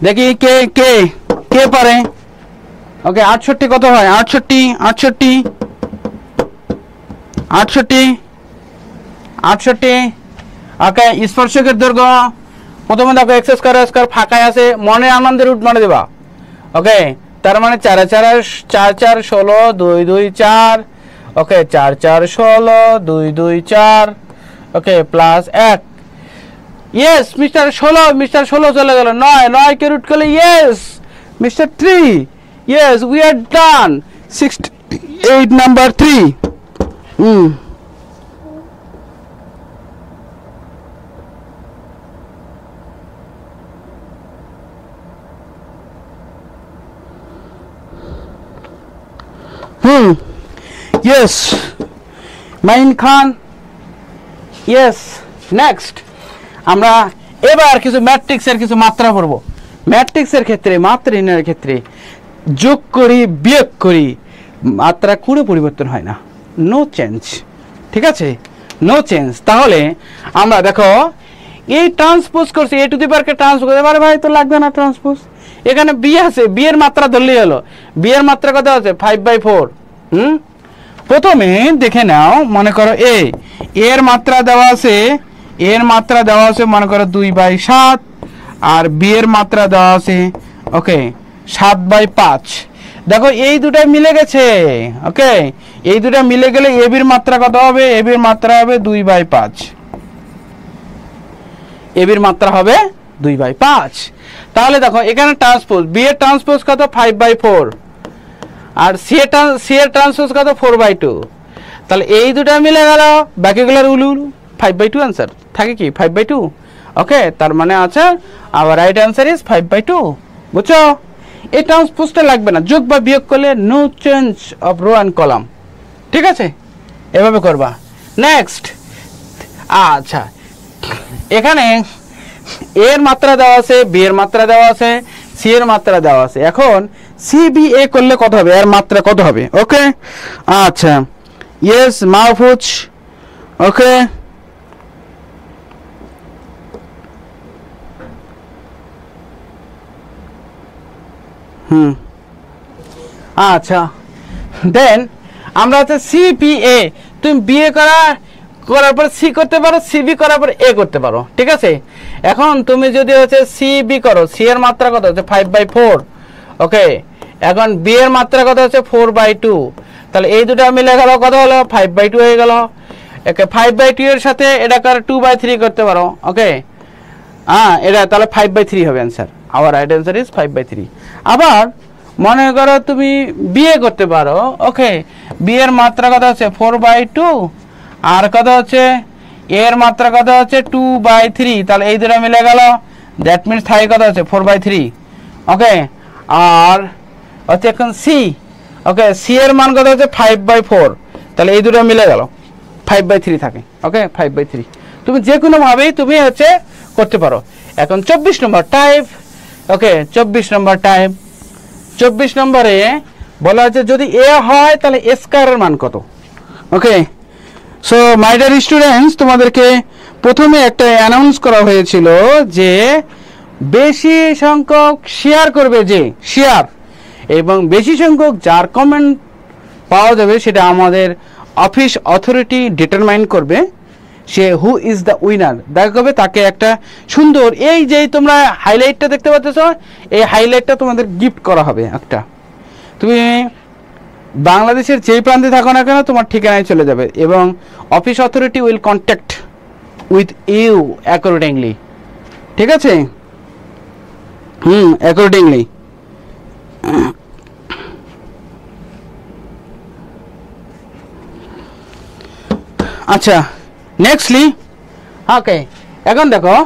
দেখি কে কে কে পারে। ওকে 68 কত হয়? 68 ওকে স্পর্শকের দৈর্ঘ্য প্রথমে দেখো x² y² ফাঁকায় আছে, মনে আনন্দে রুট মানে দেবা। ওকে, তার মানে 4 4 4 16 2 2 4। ওকে 4 4 16 2 2 4। ওকে প্লাস 1। ইয়েস মিস্টার 16 চলে গেল। 9 কে রুট করলে yes mister 3। Yes, we are done. 68 number 3. Yes. Main Khan. Yes. Next. আমরা এবার কিছু ম্যাট্রিক্সের কিছু মাত্রা পড়ব। ম্যাট্রিক্সের ক্ষেত্রে, মাত্রা নির্ণয়ের ক্ষেত্রে যোগ করি বিয়োগ করি, মাত্রা কোনো পরিবর্তন হয় না, নো চেঞ্জ। ঠিক আছে, নো চেঞ্জ। তাহলে আমরা দেখো এই ট্রান্সপোজ করছি, a two the power K transpose করতে পারে ভাই, তো লাগবে না ট্রান্সপোজ। এখানে বি আছে, বি এর মাত্রা ধরলেই হলো। বি এর মাত্রা কত আছে? 5/4। প্রথমে দেখে নাও, মনে করো এর মাত্রা দেওয়া আছে, মনে করো 2/7, আর বি এর মাত্রা দেওয়া আছে ওকে 7/5। দেখো এই দুটাই মিলে গেছে। ওকে, এই দুটা মিলে গেলে এ বির মাত্রা কত হবে? এ বির মাত্রা হবে 2/5। এবির মাত্রা হবে 2/5। তাহলে দেখো এখানে ট্রান্সপোজ, বি এর ট্রান্সপোজ কত 5/4, আর সি এর ট্রান্সপোজ কত 4/2। তাহলে এই দুটো মিলে গেল, বাকিগুলোর উলু উলু 5/2 অ্যান্সার থাকে কি 5/2। ওকে, তার মানে আছে আওয়ার রাইট অ্যান্সার ইজ 5/2। বুঝছো? এই ট্রান্সপোজটা লাগবে না, যোগ বা বিয়োগ করলে no change of row and column. ঠিক আছে, এভাবে করবা। নেক্সট, আচ্ছা এখানে এর মাত্রা দেওয়া আছে, বি এর মাত্রা দেওয়া আছে, সি এর মাত্রা দেওয়া আছে। এখন সি বি এ করলে কত হবে, এর মাত্রা কত হবে? ওকে, আচ্ছা ইয়েস মাহফুজ। ওকে, আচ্ছা দেন আমরা হচ্ছে সিপিএ, তুমি বিএ করার পর সি করতে পারো, সিবি করার পর এ করতে পারো। ঠিক আছে, এখন তুমি যদি হচ্ছে সিবি করো, সি এর মাত্রা কত হচ্ছে 5/4। ওকে, এখন বি এর মাত্রা কত হচ্ছে 4/2। তাহলে এই দুটো মিলে গেল কত হলো 5/2 হয়ে গেল। একে 5/2 এর সাথে এটা 2/3 করতে পারো। ওকে, এটা তাহলে 5/3 হবে answer. Our right answer is 5/3। আবার মনে করো তুমি বিএ করতে পারো। ওকে, বি এর মাত্রা কত হচ্ছে 4/2, আর কত হচ্ছে এর মাত্রা কত হচ্ছে 2/3। তাহলে এই দুটো মিলে গেল, দ্যাট মিনস থাই কত হচ্ছে 4/3। ওকে, আর হচ্ছে এখন সি। ওকে, সি এর মান কত হচ্ছে 5/4। তাহলে এই দুটো মিলে গেল 5/3 থাকে। ওকে, 5/3 তুমি যে কোনো ভাবেই তুমি হচ্ছে করতে পারো। এখন 24 নম্বর টাইপ। ওকে, 24 নম্বর টাইপ। 24 নম্বরে বলা হচ্ছে যদি এ হয় তাহলে এ স্কয়ারের মান কত? ওকে, সো মাই ডিয়ার স্টুডেন্টস, তোমাদেরকে প্রথমে একটা অ্যানাউন্স করা হয়েছিল যে বেশি সংখ্যক শেয়ার করবে, যে শেয়ার এবং বেশি সংখ্যক যার কমেন্ট পাওয়া যাবে সেটা আমাদের অফিস অথরিটি ডিটারমাইন করবে। সে হু ইজ দ্য উইনার দেখাবে, তাকে একটা সুন্দর এই যে তোমরা হাইলাইটটা দেখতে পাচ্ছ, এই হাইলাইটটা তোমাদের গিফট করা হবে একটা। তুমি বাংলাদেশের যেই প্রান্তে থাকো না কেন তোমার ঠিকানায় চলে যাবে, এবং office authority will contact with you accordingly. ঠিক আছে, অ্যাকর্ডিংলি। আচ্ছা নেক্সটলি, ওকে এখন দেখো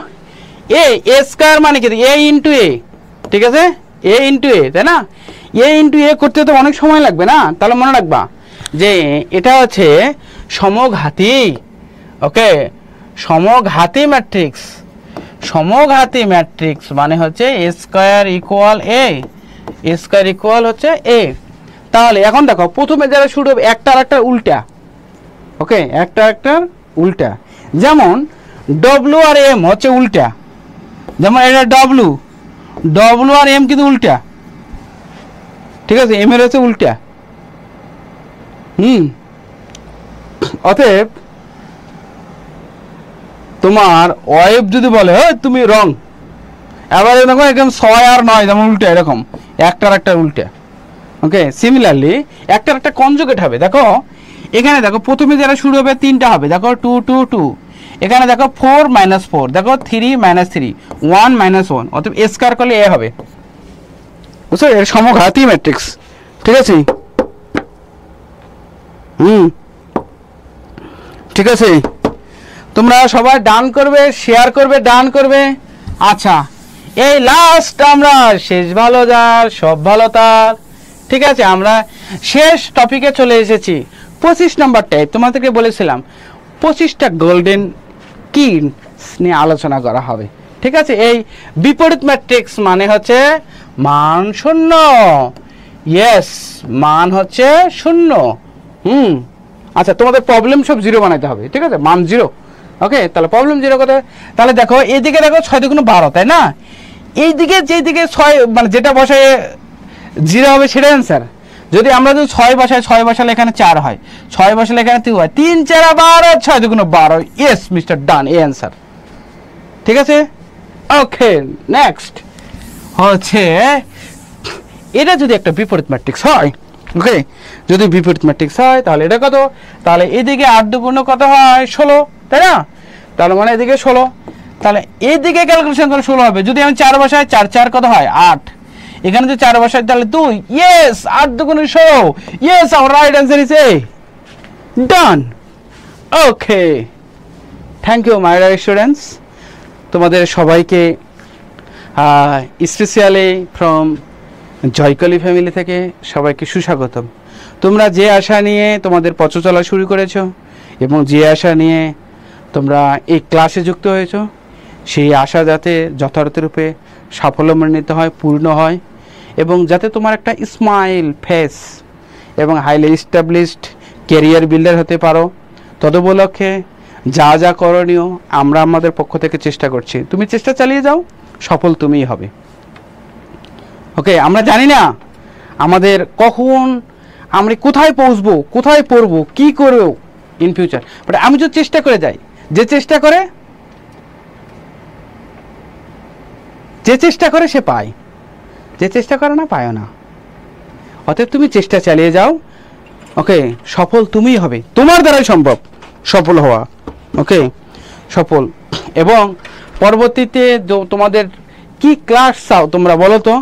এ স্কয়ার মানে কি, এ ইন্টু এ। ঠিক আছে, এ ইন্টু এ, তাই না? এ ইন্টু এ করতে তো অনেক সময় লাগবে না, তাহলে মনে রাখবা যে এটা হচ্ছে সমঘাতী। ওকে, সমঘাতী ম্যাট্রিক্স। সমঘাতী ম্যাট্রিক্স মানে হচ্ছে এ স্কয়ার ইকুয়াল এ, এ স্কয়ার ইকুয়াল হচ্ছে এ। তাহলে এখন দেখো প্রথমে যারা শুরু হবে একটা আর একটা উল্টা। ওকে, একটা একটার উল্টা, যেমন ডব্লিউ আর এম হচ্ছে উল্টা, যেমন এটা ডব্লিউ, ডব্লিউ আর এম কিন্তু উল্টা। ঠিক আছে, এম এর হচ্ছে উল্টা। অতএব তোমার ওয়েব যদি বলে তুমি রং, এবার দেখো একদম 6 আর 9 যেমন উল্টা, এরকম একটার একটা উল্টা। ওকে, সিমিলারলি একটার একটা কনজুগেট হবে। দেখো এখানে দেখো প্রথমে যারা শুরু হবে তিনটা হবে, দেখো 2 2 2। এখানে দেখো 4 - 4, দেখো 3 - 3, 1 - 1। অতএব এ স্কয়ার করলে এ হবে। বুঝছো, এর সমঘাতী ম্যাট্রিক্স। ঠিক আছে, ঠিক আছে, তোমরা সবাই ডান করবে, শেয়ার করবে, ডান করবে। আচ্ছা, এই লাস্ট আমরা শেষ ভালো যার সব ভালো তার। ঠিক আছে, আমরা শেষ টপিকে চলে এসেছি। 25 নম্বর টাইপ। তোমাদেরকে বলেছিলাম 25টা গোল্ডেন কি নিয়ে আলোচনা করা হবে। ঠিক আছে, এই বিপরীত ম্যাট্রিক্স মানে হচ্ছে মান শূন্য। ইয়েস, মান হচ্ছে শূন্য। আচ্ছা, তোমাদের প্রবলেম সব 0 বানাইতে হবে। ঠিক আছে, মান 0। ওকে, তাহলে প্রবলেম 0 কত? তাহলে দেখো এইদিকে দেখো 6 × 12, তাই না? এইদিকে যেদিকে 6 মানে যেটা বসায় 0 হবে সেটা অ্যান্সার। যদি আমরা যদি 6 বসাই, 6 বসালে এখানে 4 হয়, 6 বসালে এখানে 2 হয়, 3 4 12, 6 × 12। ইয়েস মিস্টার ডান, এই অ্যান্সার। ঠিক আছে, ওকে নেক্সট হচ্ছে এটা যদি একটা বিপরীত ম্যাট্রিক্স হয়। ওকে, যদি বিপরীত ম্যাট্রিক্স হয় তাহলে এটা কত? তাহলে এদিকে 8 × 2 কত হয়? 16, তাই না? তাহলে মানে এদিকে 16। তাহলে এই দিকে ক্যালকুলেশন করে 16 হবে। যদি আমি 4 বসাই, 4 4 কত হয় 8, এখানে যদি 4 বসাই তাহলে 2। ইয়েস, 8 দুগুণে 16। Yes, our right answer is A. Done. Okay, thank you my dear students. তোমাদের সবাইকে স্পেশালি ফ্রম জয়কলি ফ্যামিলি থেকে সবাইকে সুস্বাগতম। তোমরা যে আশা নিয়ে তোমাদের পথ চলা শুরু করেছো এবং যে আশা নিয়ে তোমরা এই ক্লাসে যুক্ত হয়েছো, সেই আশা যাতে যথার্থরূপে সাফল্যমণ্ডিত হয়, পূর্ণ হয়, এবং যাতে তোমার একটা স্মাইল ফেস এবং হাইলি এস্টাবলিশড ক্যারিয়ার বিল্ডার হতে পারো, তদুপলক্ষে যা যা করণীয় আমরা আমাদের পক্ষ থেকে চেষ্টা করছি। তুমি চেষ্টা চালিয়ে যাও, সফল তুমিই হবে। ওকে, আমরা জানি না আমাদের কখন আমরা কোথায় পৌঁছবো, কোথায় পড়বো, কি করবো ইন ফিউচার, বাট আমি যদি চেষ্টা করে যাই, যে চেষ্টা করে সে পায়, যে চেষ্টা করে না পায় না। অতএব তুমি চেষ্টা চালিয়ে যাও। ওকে, সফল তুমিই হবে, তোমার দ্বারাই সম্ভব সফল হওয়া। ওকে, সফল। এবং পরবর্তীতে তোমাদের কি ক্লাস চাও তোমরা বলো তো?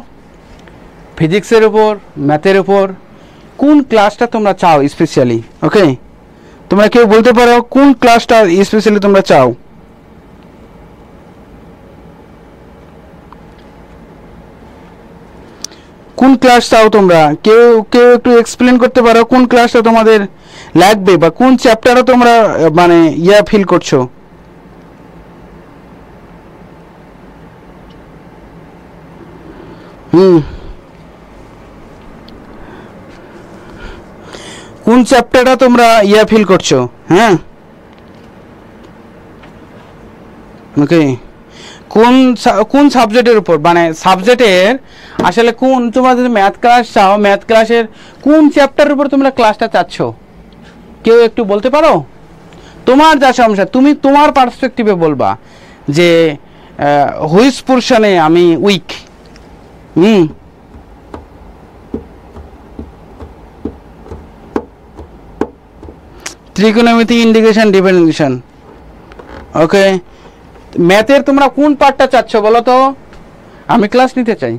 ফিজিক্সের উপর, ম্যাথের উপর কোন ক্লাসটা তোমরা চাও স্পেশালি? ওকে, তোমরা কেউ বলতে পারো কোন ক্লাসটা স্পেশালি তোমরা চাও? কোন ক্লাস চাও তোমরা? কেউ কেউ একটু এক্সপ্লেন করতে পারো কোন ক্লাসটা তোমাদের লাগবে, বা কোন চ্যাপ্টারও তোমরা মানে ফিল করছো? কোন চ্যাপ্টারটা তোমরা ফিল করছো? হ্যাঁ, ওকে, কোন সাবজেক্টের উপর, মানে সাবজেক্টের আসলে কোন, তোমরা যদি ম্যাথ ক্লাস চাও, ম্যাথ ক্লাসের কোন চ্যাপ্টারের উপর তোমরা ক্লাসটা চাচ্ছ? কেউ একটু বলতে পারো? তোমার যা সমস্যা তুমি তোমার পার্সপেক্টিভে বলবা যে হুইচ পোরশনে আমি উইক। ত্রিকোণমিতি, ইন্টিগ্রেশন, ডিফারেন্সিয়েশন। ওকে, ম্যাথের তোমরা কোন পার্টটা চাচ্ছ বলো তো? আমি ক্লাস নিতে চাই।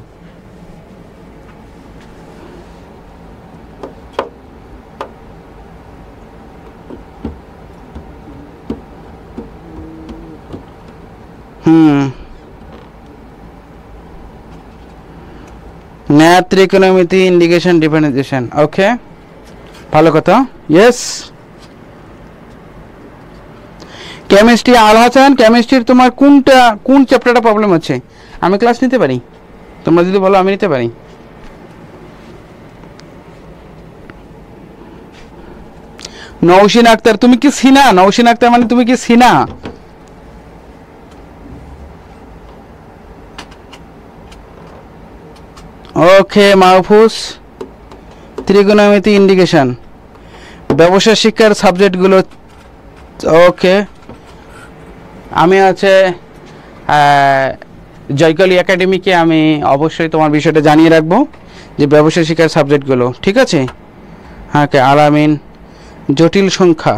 ম্যাথ, ত্রিকোণমিতি, ইন্টিগ্রেশন, ডিফারেন্সিয়েশন। ওকে, ভালো কথা। Yes, chemistry. আল হাসান, কেমিস্ট্রির তোমার কোন চ্যাপ্টারটা প্রবলেম হচ্ছে? আমি ক্লাস নিতে পারি, তোমরা যদি বলো আমি নিতে পারি। নওশিন আক্তার, তুমি কি সিনা? নওশিন আক্তার মানে তুমি কি সিনা? ওকে, মাহফুজ, ত্রিকোণমিতি, ইন্টিগ্রেশন, ব্যবসা শিক্ষার সাবজেক্টগুলো। ওকে, আমি আছে জয়কলি একাডেমিকে আমি অবশ্যই তোমার বিষয়টা জানিয়ে রাখবো যে ব্যবসা শিক্ষার সাবজেক্টগুলো, ঠিক আছে? হ্যাঁ, আলামিন, জটিল সংখ্যা,